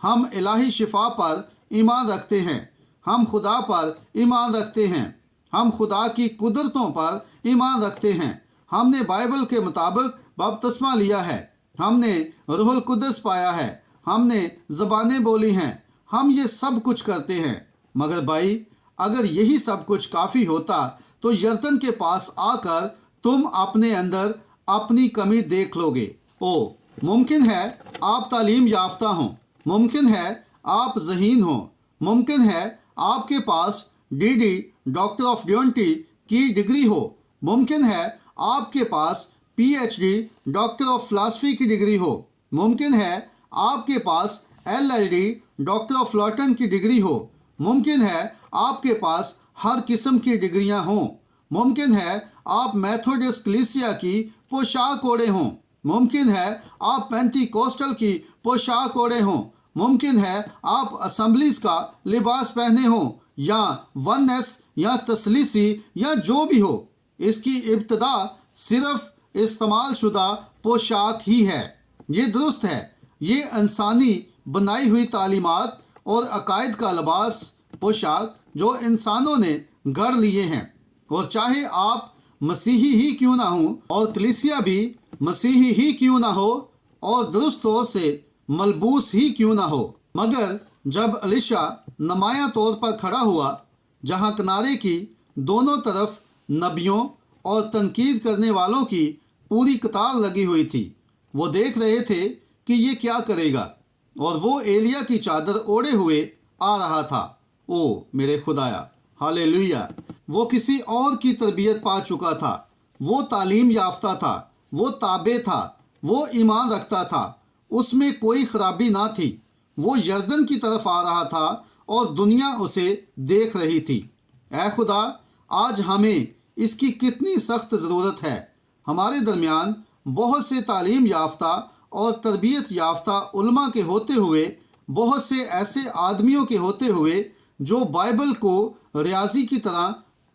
हम इलाही शिफा पर ईमान रखते हैं, हम खुदा पर ईमान रखते हैं, हम खुदा की कुदरतों पर ईमान रखते हैं, हमने बाइबल के मुताबिक बपतिस्मा लिया है, हमने रूहुल कुदस पाया है, हमने ज़बानें बोली हैं, हम ये सब कुछ करते हैं। मगर भाई, अगर यही सब कुछ काफ़ी होता तो यर्दन के पास आकर तुम अपने अंदर अपनी कमी देख लोगे। ओ मुमकिन है आप तालीम याफ्ता हों, मुमकिन है आप ज़हीन हों, मुमकिन है आपके पास डीडी डॉक्टर ऑफ डिविनिटी की डिग्री हो, मुमकिन है आपके पास पीएचडी डॉक्टर ऑफ फिलासफी की डिग्री हो, मुमकिन है आपके पास एलएलडी डॉक्टर ऑफ लॉटन की डिग्री हो, मुमकिन है आपके पास हर किस्म की डिग्रियां हों, मुमकिन है आप मेथोडिस्ट कलीसिया की पोशाक ओढ़े हों, मुमकिन है आप पेंटीकोस्टल की पोशाक ओढ़े हों, मुमकिन है आप असेंबलीज का लिबास पहने हों, या वननेस या तसलीसी या जो भी हो। इसकी इब्तदा सिर्फ इस्तेमाल शुदा पोशाक ही है। ये दुरुस्त है। ये इंसानी बनाई हुई तालीमात और अकायद का लिबास, पोशाक जो इंसानों ने गढ़ लिए हैं। और चाहे आप मसीही ही क्यों ना हो और कलीसिया भी मसीही ही क्यों ना हो और दुरुस्त तौर से मलबूस ही क्यों ना हो, मगर जब अलीशा नुमायां तौर पर खड़ा हुआ, जहां किनारे की दोनों तरफ नबियों और तनकीद करने वालों की पूरी कतार लगी हुई थी। वो देख रहे थे कि ये क्या करेगा, और वो एलिया की चादर ओढ़े हुए आ रहा था। ओ मेरे खुदाया, हालेलुया! वो किसी और की तरबियत पा चुका था। वो तालीम याफ्ता था, वो ताबे था, वो ईमान रखता था, उसमें कोई खराबी ना थी। वो यर्दन की तरफ आ रहा था और दुनिया उसे देख रही थी। ऐ खुदा, आज हमें इसकी कितनी सख्त ज़रूरत है। हमारे दरमियान बहुत से तालीम याफ्ता और तरबियत याफ्ता उलमा के होते हुए, बहुत से ऐसे आदमियों के होते हुए जो बाइबल को रियाजी की तरह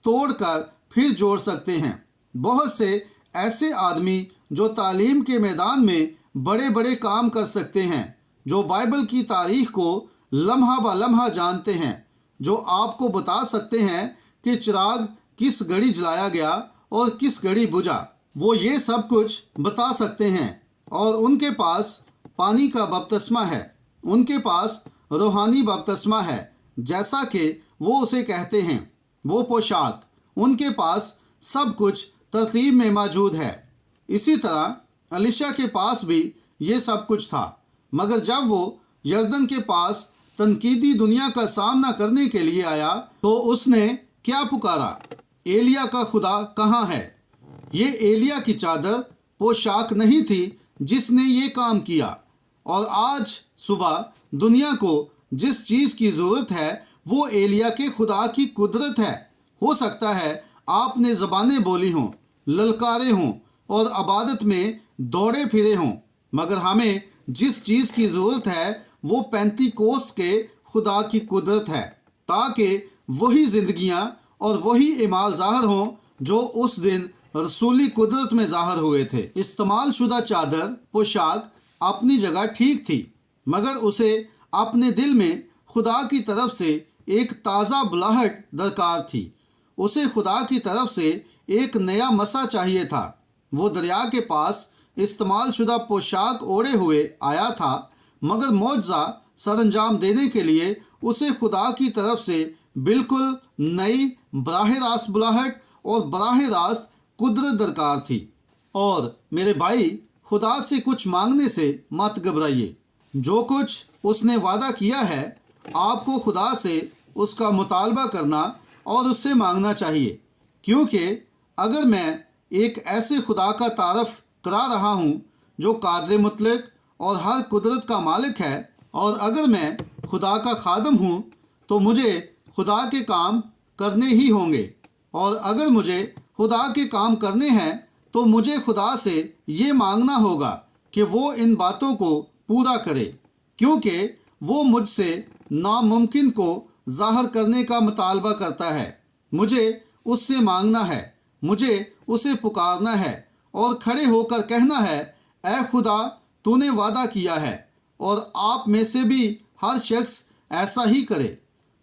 तोड़कर फिर जोड़ सकते हैं। बहुत से ऐसे आदमी जो तालीम के मैदान में बड़े बड़े काम कर सकते हैं, जो बाइबल की तारीख को लम्हा ब लम्हा जानते हैं, जो आपको बता सकते हैं कि चिराग किस घड़ी जलाया गया और किस घड़ी बुझा। वो ये सब कुछ बता सकते हैं, और उनके पास पानी का बपतिस्मा है, उनके पास रूहानी बपतिस्मा है, जैसा कि वो उसे कहते हैं। वो पोशाक, उनके पास सब कुछ तरतीब में मौजूद है। इसी तरह एलीशा के पास भी ये सब कुछ था, मगर जब वो यरदन के पास तनकीदी दुनिया का सामना करने के लिए आया तो उसने क्या पुकारा? एलिया का खुदा कहाँ है? ये एलिया की चादर पोशाक नहीं थी जिसने ये काम किया। और आज सुबह दुनिया को जिस चीज़ की ज़रूरत है वो एलिया के खुदा की कुदरत है। हो सकता है आपने ज़बानें बोली हों, ललकारे हों और इबादत में दौड़े फिरे हों, मगर हमें जिस चीज़ की ज़रूरत है वो पेंतीकोस के खुदा की कुदरत है, ताकि वही ज़िंदगियाँ और वही इमाल ज़ाहिर हों जो उस दिन रसूली कुदरत में ज़ाहिर हुए थे। इस्तेमाल शुदा चादर पोशाक अपनी जगह ठीक थी, मगर उसे अपने दिल में खुदा की तरफ से एक ताज़ा बुलाहट दरकार थी। उसे खुदा की तरफ से एक नया मसा चाहिए था। वो दरिया के पास इस्तेमाल शुदा पोशाक ओढ़े हुए आया था, मगर मौजज़ा सरंजाम देने के लिए उसे खुदा की तरफ से बिल्कुल नई बराह रास्त बुलाहट और बराह रास्त कुदरत दरकार थी। और मेरे भाई, खुदा से कुछ मांगने से मत घबराइए। जो कुछ उसने वादा किया है आपको खुदा से उसका मुतालबा करना और उससे मांगना चाहिए, क्योंकि अगर मैं एक ऐसे खुदा का तारफ़ करा रहा हूँ जो कादिर मुतलक और हर कुदरत का मालिक है, और अगर मैं खुदा का खादम हूँ तो मुझे खुदा के काम करने ही होंगे। और अगर मुझे खुदा के काम करने हैं तो मुझे खुदा से ये मांगना होगा कि वो इन बातों को पूरा करे, क्योंकि वो मुझसे नामुमकिन को ज़ाहिर करने का मुतालबा करता है। मुझे उससे मांगना है, मुझे उसे पुकारना है और खड़े होकर कहना है, ऐ खुदा, तूने वादा किया है और आप में से भी हर शख्स ऐसा ही करे,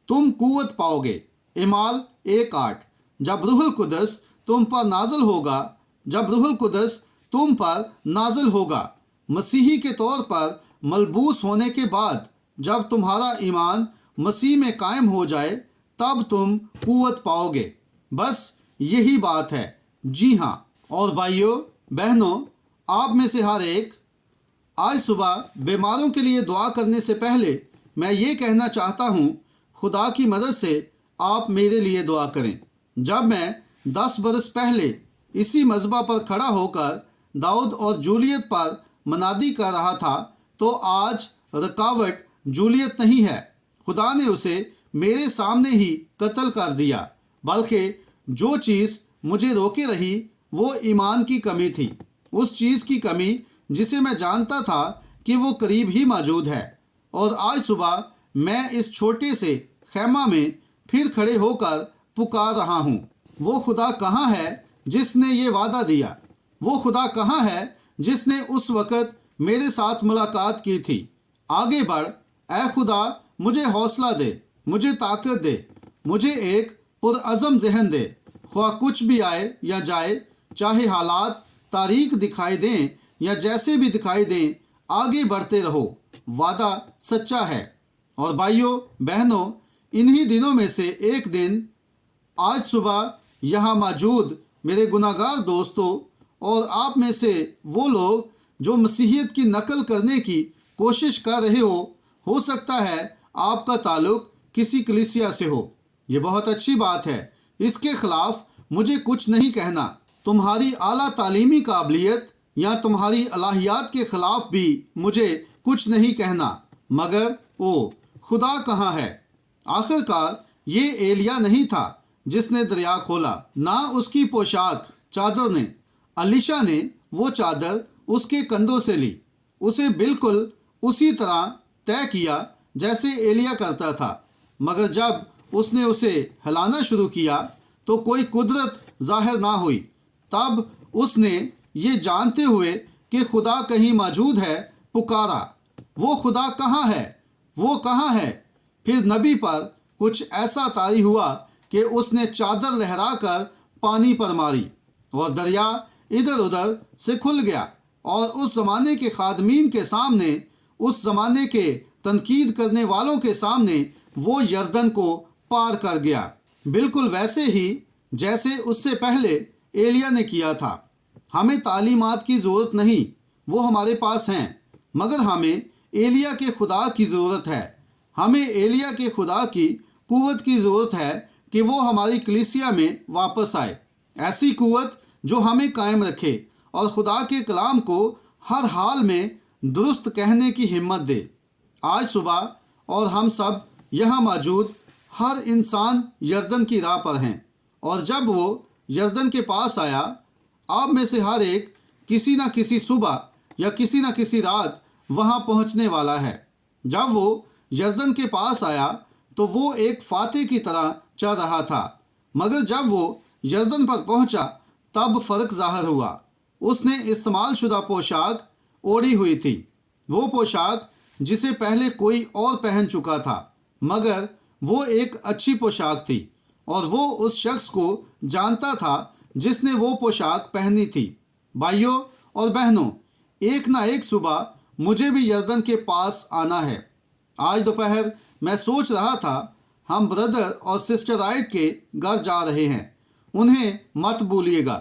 तुम कुव्वत पाओगे। इमाल 1:8। जब रूहुल कुदस तुम पर नाज़िल होगा, जब रूहुल कुदस तुम पर नाज़िल होगा, मसीही के तौर पर मलबूस होने के बाद, जब तुम्हारा ईमान मसीह में कायम हो जाए, तब तुम कुव्वत पाओगे। बस यही बात है। जी हाँ। और भाइयों बहनों, आप में से हर एक आज सुबह बीमारों के लिए दुआ करने से पहले मैं ये कहना चाहता हूँ, खुदा की मदद से आप मेरे लिए दुआ करें। जब मैं 10 बरस पहले इसी मज़बा पर खड़ा होकर दाऊद और जूलियत पर मनादी कर रहा था, तो आज रुकावट जूलियत नहीं है। खुदा ने उसे मेरे सामने ही कत्ल कर दिया, बल्कि जो चीज़ मुझे रोके रही वो ईमान की कमी थी, उस चीज़ की कमी जिसे मैं जानता था कि वो करीब ही मौजूद है। और आज सुबह मैं इस छोटे से खैमा में फिर खड़े होकर पुकार रहा हूँ, वो खुदा कहाँ है जिसने ये वादा दिया? वो खुदा कहाँ है जिसने उस वक़्त मेरे साथ मुलाकात की थी? आगे बढ़, ऐ खुदा, मुझे हौसला दे, मुझे ताकत दे, मुझे एक पुरअज़म ज़हन दे। ख्वाह कुछ भी आए या जाए, चाहे हालात तारीख दिखाई दें या जैसे भी दिखाई दें, आगे बढ़ते रहो। वादा सच्चा है। और भाइयों बहनों, इन्हीं दिनों में से एक दिन आज सुबह यहाँ मौजूद मेरे गुनाहगार दोस्तों اور آپ میں سے وہ لوگ جو مسیحیت کی نقل کرنے کی کوشش کر رہے ہو سکتا ہے آپ کا تعلق کسی کلیسیا سے ہو۔ یہ بہت اچھی بات ہے، اس کے خلاف مجھے کچھ نہیں کہنا۔ تمہاری اعلیٰ تعلیمی قابلیت یا تمہاری الہیات کے خلاف بھی مجھے کچھ نہیں کہنا، مگر خدا کہاں ہے؟ آخر کار یہ ایلیا نہیں تھا جس نے دریا کھولا، نہ اس کی پوشاک چادر نے۔ الیشا نے وہ چادر اس کے کندھوں سے لی، اسے بالکل اسی طرح طے کیا جیسے ایلیا کرتا تھا، مگر جب اس نے اسے ہلانا شروع کیا تو کوئی قدرت ظاہر نہ ہوئی۔ تب اس نے یہ جانتے ہوئے کہ خدا کہیں موجود ہے پکارا، وہ خدا کہاں ہے؟ وہ کہاں ہے؟ پھر نبی پر کچھ ایسا طاری ہوا کہ اس نے چادر لہرا کر پانی پر ماری اور دریا ادھر ادھر سے کھل گیا، اور اس زمانے کے خادمین کے سامنے، اس زمانے کے تنقید کرنے والوں کے سامنے وہ یردن کو پار کر گیا، بالکل ویسے ہی جیسے اس سے پہلے ایلیا نے کیا تھا۔ ہمیں تعلیمات کی ضرورت نہیں، وہ ہمارے پاس ہیں، مگر ہمیں ایلیا کے خدا کی ضرورت ہے۔ ہمیں ایلیا کے خدا کی قوت کی ضرورت ہے کہ وہ ہماری کلیسیا میں واپس آئے، ایسی قوت جو ہمیں قائم رکھے اور خدا کے کلام کو ہر حال میں درست کہنے کی ہمت دے۔ آج صبح اور ہم سب یہاں موجود ہر انسان یردن کی راہ پر ہیں، اور جب وہ یردن کے پاس آیا، آپ میں سے ہر ایک کسی نہ کسی صبح یا کسی نہ کسی رات وہاں پہنچنے والا ہے۔ جب وہ یردن کے پاس آیا تو وہ ایک فاتح کی طرح چل رہا تھا، مگر جب وہ یردن پر پہنچا تب فرق ظاہر ہوا۔ اس نے استعمال شدہ پوشاک اوڑھی ہوئی تھی، وہ پوشاک جسے پہلے کوئی اور پہن چکا تھا، مگر وہ ایک اچھی پوشاک تھی، اور وہ اس شخص کو جانتا تھا جس نے وہ پوشاک پہنی تھی۔ بھائیوں اور بہنوں، ایک نہ ایک صبح مجھے بھی یردن کے پاس آنا ہے۔ آج دوپہر میں سوچ رہا تھا، ہم بردر اور سسٹر رائٹ کے گھر جا رہے ہیں، انہیں مت بھولیے گا۔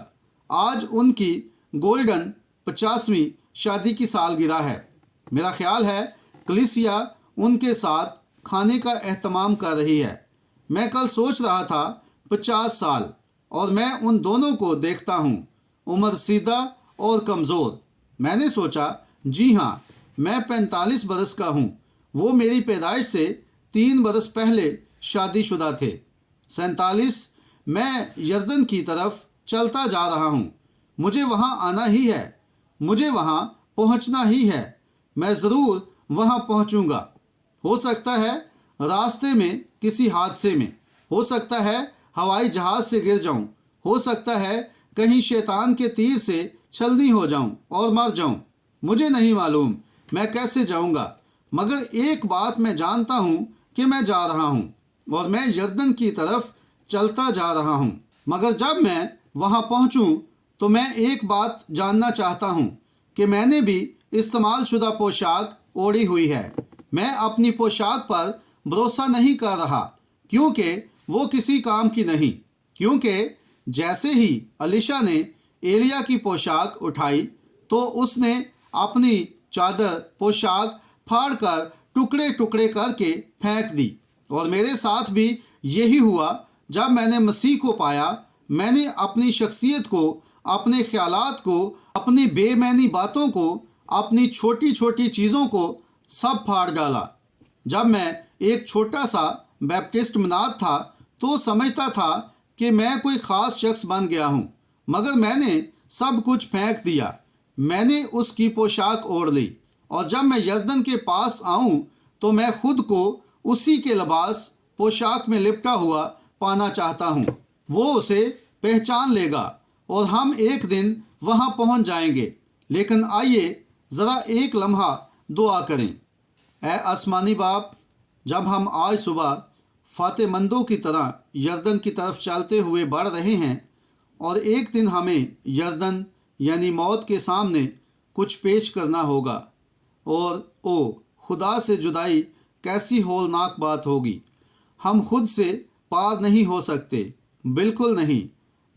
آج ان کی گولڈن 50ویں شادی کی سالگرہ ہے۔ میرا خیال ہے کلیسیا ان کے ساتھ کھانے کا اہتمام کر رہی ہے۔ میں کل سوچ رہا تھا 50 سال، اور میں ان دونوں کو دیکھتا ہوں، عمر رسیدہ اور کمزور۔ میں نے سوچا، جی ہاں، میں 45 برس کا ہوں، وہ میری پیدائش سے 3 برس پہلے شادی شدہ تھے۔ 47 میں یردن کی طرف چلتا جا رہا ہوں، مجھے وہاں آنا ہی ہے، مجھے وہاں پہنچنا ہی ہے، میں ضرور وہاں پہنچوں گا۔ ہو سکتا ہے راستے میں کسی حادثے میں، ہو سکتا ہے ہوائی جہاز سے گر جاؤں، ہو سکتا ہے کہیں شیطان کے تیر سے چھلنی ہو جاؤں اور مر جاؤں، مجھے نہیں معلوم میں کیسے جاؤں گا، مگر ایک بات میں جانتا ہوں کہ میں جا رہا ہوں، اور میں یردن کی طرف چلتا جا رہا ہوں۔ مگر جب میں وہاں پہنچوں تو میں ایک بات جاننا چاہتا ہوں کہ میں نے بھی استعمال شدہ پوشاک اوڑھی ہوئی ہے۔ میں اپنی پوشاک پر بھروسہ نہیں کر رہا، کیونکہ وہ کسی کام کی نہیں، کیونکہ جیسے ہی الیشا نے ایلیا کی پوشاک اٹھائی تو اس نے اپنی چادر پوشاک پھاڑ کر ٹکڑے ٹکڑے کر کے پھینک دی، اور میرے ساتھ بھی یہی ہوا۔ جب میں نے مسیح کو پایا، میں نے اپنی شخصیت کو، اپنے خیالات کو، اپنی بے معنی باتوں کو، اپنی چھوٹی چھوٹی چیزوں کو سب پھاڑ ڈالا۔ جب میں ایک چھوٹا سا بیپٹسٹ مناد تھا تو سمجھتا تھا کہ میں کوئی خاص شخص بن گیا ہوں، مگر میں نے سب کچھ پھینک دیا، میں نے اس کی پوشاک اوڑھ لی، اور جب میں یردن کے پاس آؤں تو میں خود کو اسی کے لباس پوشاک میں لپٹا ہوا پانا چاہتا ہوں۔ وہ اسے پہچان لے گا اور ہم ایک دن وہاں پہنچ جائیں گے۔ لیکن آئیے ذرا ایک لمحہ دعا کریں۔ اے آسمانی باپ، جب ہم آج صبح فاتح مندوں کی طرح یردن کی طرف چلتے ہوئے بڑھ رہے ہیں، اور ایک دن ہمیں یردن یعنی موت کے سامنے کچھ پیش کرنا ہوگا، اور خدا سے جدائی کیسی ہولناک بات ہوگی۔ ہم خود سے پار نہیں ہو سکتے، بالکل نہیں،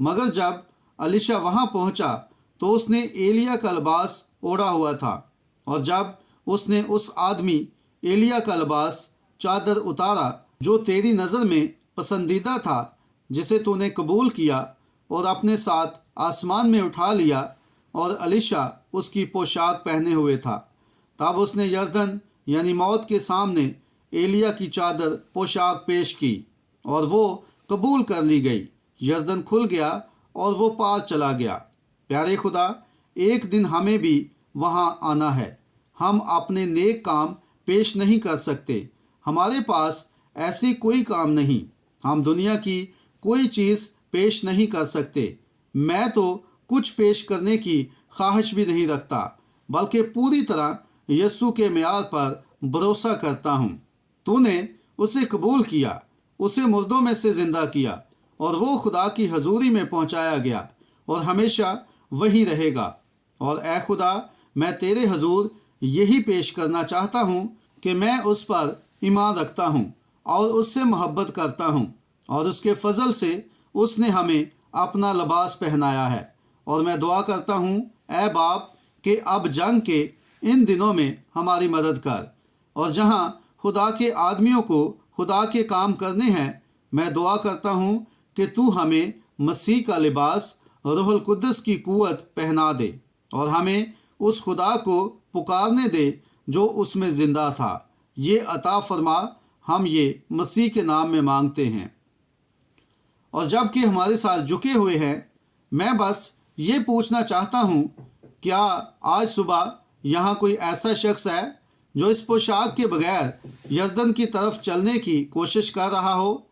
مگر جب الیشا وہاں پہنچا तो उसने एलिया का लिबास ओढ़ा हुआ था, और जब उसने उस आदमी एलिया का लिबास चादर उतारा जो तेरी नज़र में पसंदीदा था, जिसे तूने कबूल किया और अपने साथ आसमान में उठा लिया, और अलीशा उसकी पोशाक पहने हुए था, तब उसने यरदन यानी मौत के सामने एलिया की चादर पोशाक पेश की और वो कबूल कर ली गई। यरदन खुल गया और वो पार चला गया। प्यारे खुदा, एक दिन हमें भी वहाँ आना है। हम अपने नेक काम पेश नहीं कर सकते, हमारे पास ऐसी कोई काम नहीं, हम दुनिया की कोई चीज़ पेश नहीं कर सकते। मैं तो कुछ पेश करने की ख्वाहिश भी नहीं रखता, बल्कि पूरी तरह यीशु के म्यार पर भरोसा करता हूँ। तूने उसे कबूल किया, उसे मुर्दों में से ज़िंदा किया, और वो खुदा की हजूरी में पहुँचाया गया और हमेशा वहीं रहेगा। और ए खुदा, मैं तेरे हजूर यही पेश करना चाहता हूँ कि मैं उस पर ईमान रखता हूँ और उससे मोहब्बत करता हूँ, और उसके फजल से उसने हमें अपना लिबास पहनाया है। और मैं दुआ करता हूँ ए बाप कि अब जंग के इन दिनों में हमारी मदद कर, और जहाँ खुदा के आदमियों को खुदा के काम करने हैं, मैं दुआ करता हूँ कि तू हमें मसीह का लिबास रूहुल कुद्दस की कुव्वत पहना दे और हमें उस खुदा को पुकारने दे जो उसमें ज़िंदा था। ये अता फरमा, हम ये मसीह के नाम में मांगते हैं। और जब कि हमारे साथ झुके हुए हैं, मैं बस ये पूछना चाहता हूँ, क्या आज सुबह यहाँ कोई ऐसा शख्स है जो इस पोशाक के बगैर यरदन की तरफ चलने की कोशिश कर रहा हो?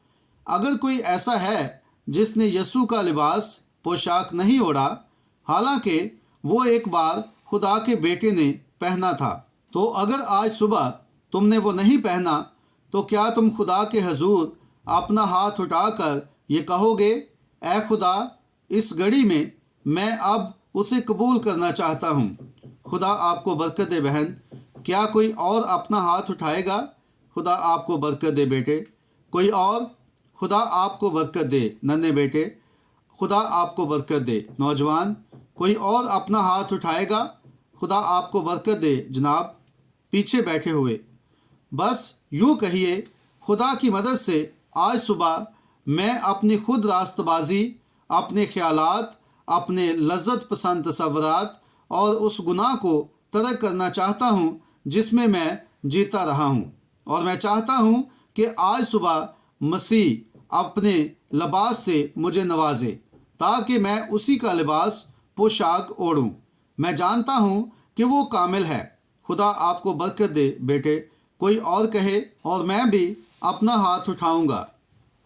अगर कोई ऐसा है जिसने यीशु का लिबास पोशाक नहीं ओढ़ा, हालांकि वो एक बार खुदा के बेटे ने पहना था, तो अगर आज सुबह तुमने वो नहीं पहना, तो क्या तुम खुदा के हजूर अपना हाथ उठाकर ये कहोगे, ऐ खुदा, इस घड़ी में मैं अब उसे कबूल करना चाहता हूँ? खुदा आपको बरकत दे बहन। क्या कोई और अपना हाथ उठाएगा? खुदा आपको बरकत दे बेटे। कोई और? खुदा आपको बरकत दे नन्हे बेटे। खुदा आपको बरकत दे नौजवान। कोई और अपना हाथ उठाएगा? खुदा आपको बरकत दे जनाब पीछे बैठे हुए। बस यूँ कहिए, खुदा की मदद से आज सुबह मैं अपनी खुद रास्तबाजी, अपने ख्यालात, अपने लज्जत पसंद तसव्वुरात और उस गुनाह को तर्क करना चाहता हूँ जिसमें मैं जीता रहा हूँ। और मैं चाहता हूँ कि आज सुबह मसीह अपने लिबास से मुझे नवाजे, ताकि मैं उसी का लिबास पोशाक ओढ़ूँ। मैं जानता हूँ कि वो कामिल है। खुदा आपको बरकत दे बेटे। कोई और कहे और मैं भी अपना हाथ उठाऊँगा।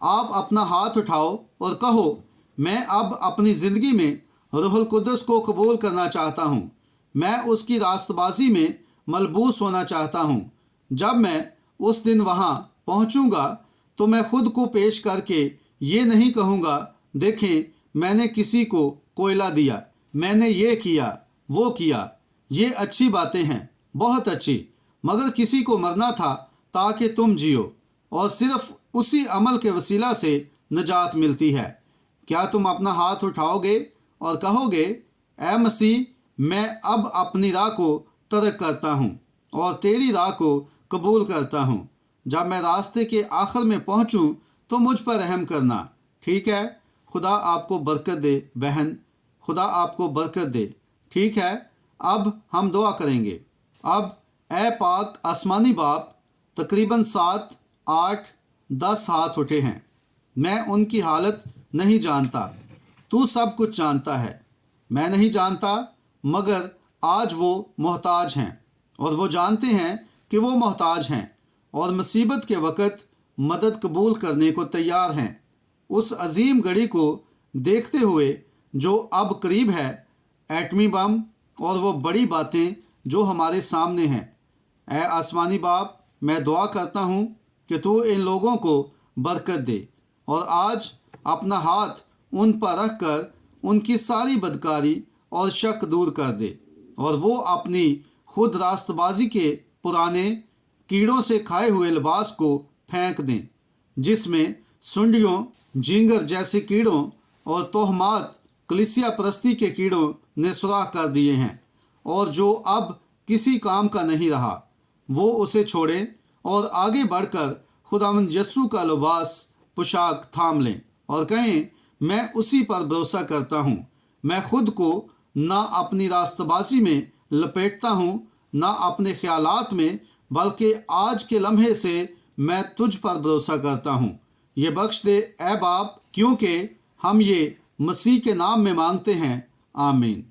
आप अपना हाथ उठाओ और कहो, मैं अब अपनी ज़िंदगी में रूहुल कुद्दस को कबूल करना चाहता हूँ। मैं उसकी रास्तबाजी में मलबूस होना चाहता हूँ। जब मैं उस दिन वहाँ पहुँचूँगा तो मैं खुद को पेश करके ये नहीं कहूँगा, देखें मैंने किसी को कोयला दिया, मैंने ये किया वो किया। ये अच्छी बातें हैं, बहुत अच्छी, मगर किसी को मरना था ताकि तुम जियो, और सिर्फ उसी अमल के वसीला से निजात मिलती है। क्या तुम अपना हाथ उठाओगे और कहोगे, ऐ मसीह, मैं अब अपनी राह को तर्क करता हूँ और तेरी राह को कबूल करता हूँ। जब मैं रास्ते के आखिर में पहुँचूँ तो मुझ पर रहम करना। ठीक है? खुदा आपको बरकत दे बहन। खुदा आपको बरकत दे। ठीक है, अब हम दुआ करेंगे। अब ए पाक आसमानी बाप, तकरीबन 7, 8, 10 हाथ उठे हैं। मैं उनकी हालत नहीं जानता, तू सब कुछ जानता है। मैं नहीं जानता, मगर आज वो मोहताज हैं और वो जानते हैं कि वो मोहताज हैं और मुसीबत के वक़्त मदद कबूल करने को तैयार हैं। उस अजीम घड़ी को देखते हुए जो अब करीब है, एटमी बम और वो बड़ी बातें जो हमारे सामने हैं। ऐ आसमानी बाप, मैं दुआ करता हूँ कि तू इन लोगों को बरकत दे और आज अपना हाथ उन पर रख कर उनकी सारी बदकारी और शक दूर कर दे, और वो अपनी खुद रास्तबाजी के पुराने कीड़ों से खाए हुए लिबास को फेंक दें, जिसमें सुंडियों, झींगर जैसे कीड़ों और तोहमात कलीसिया परस्ती के कीड़ों ने सुराख कर दिए हैं और जो अब किसी काम का नहीं रहा, वो उसे छोड़ें और आगे बढ़कर खुदावंद यस्सु का लिबास पोशाक थाम लें और कहें, मैं उसी पर भरोसा करता हूँ। मैं खुद को ना अपनी रास्तबाजी में लपेटता हूँ, ना अपने ख्यालात में, बल्कि आज के लम्हे से मैं तुझ पर भरोसा करता हूँ। ये बख्श दे ए बाप, क्योंकि हम ये मसीह के नाम में मांगते हैं। आमीन।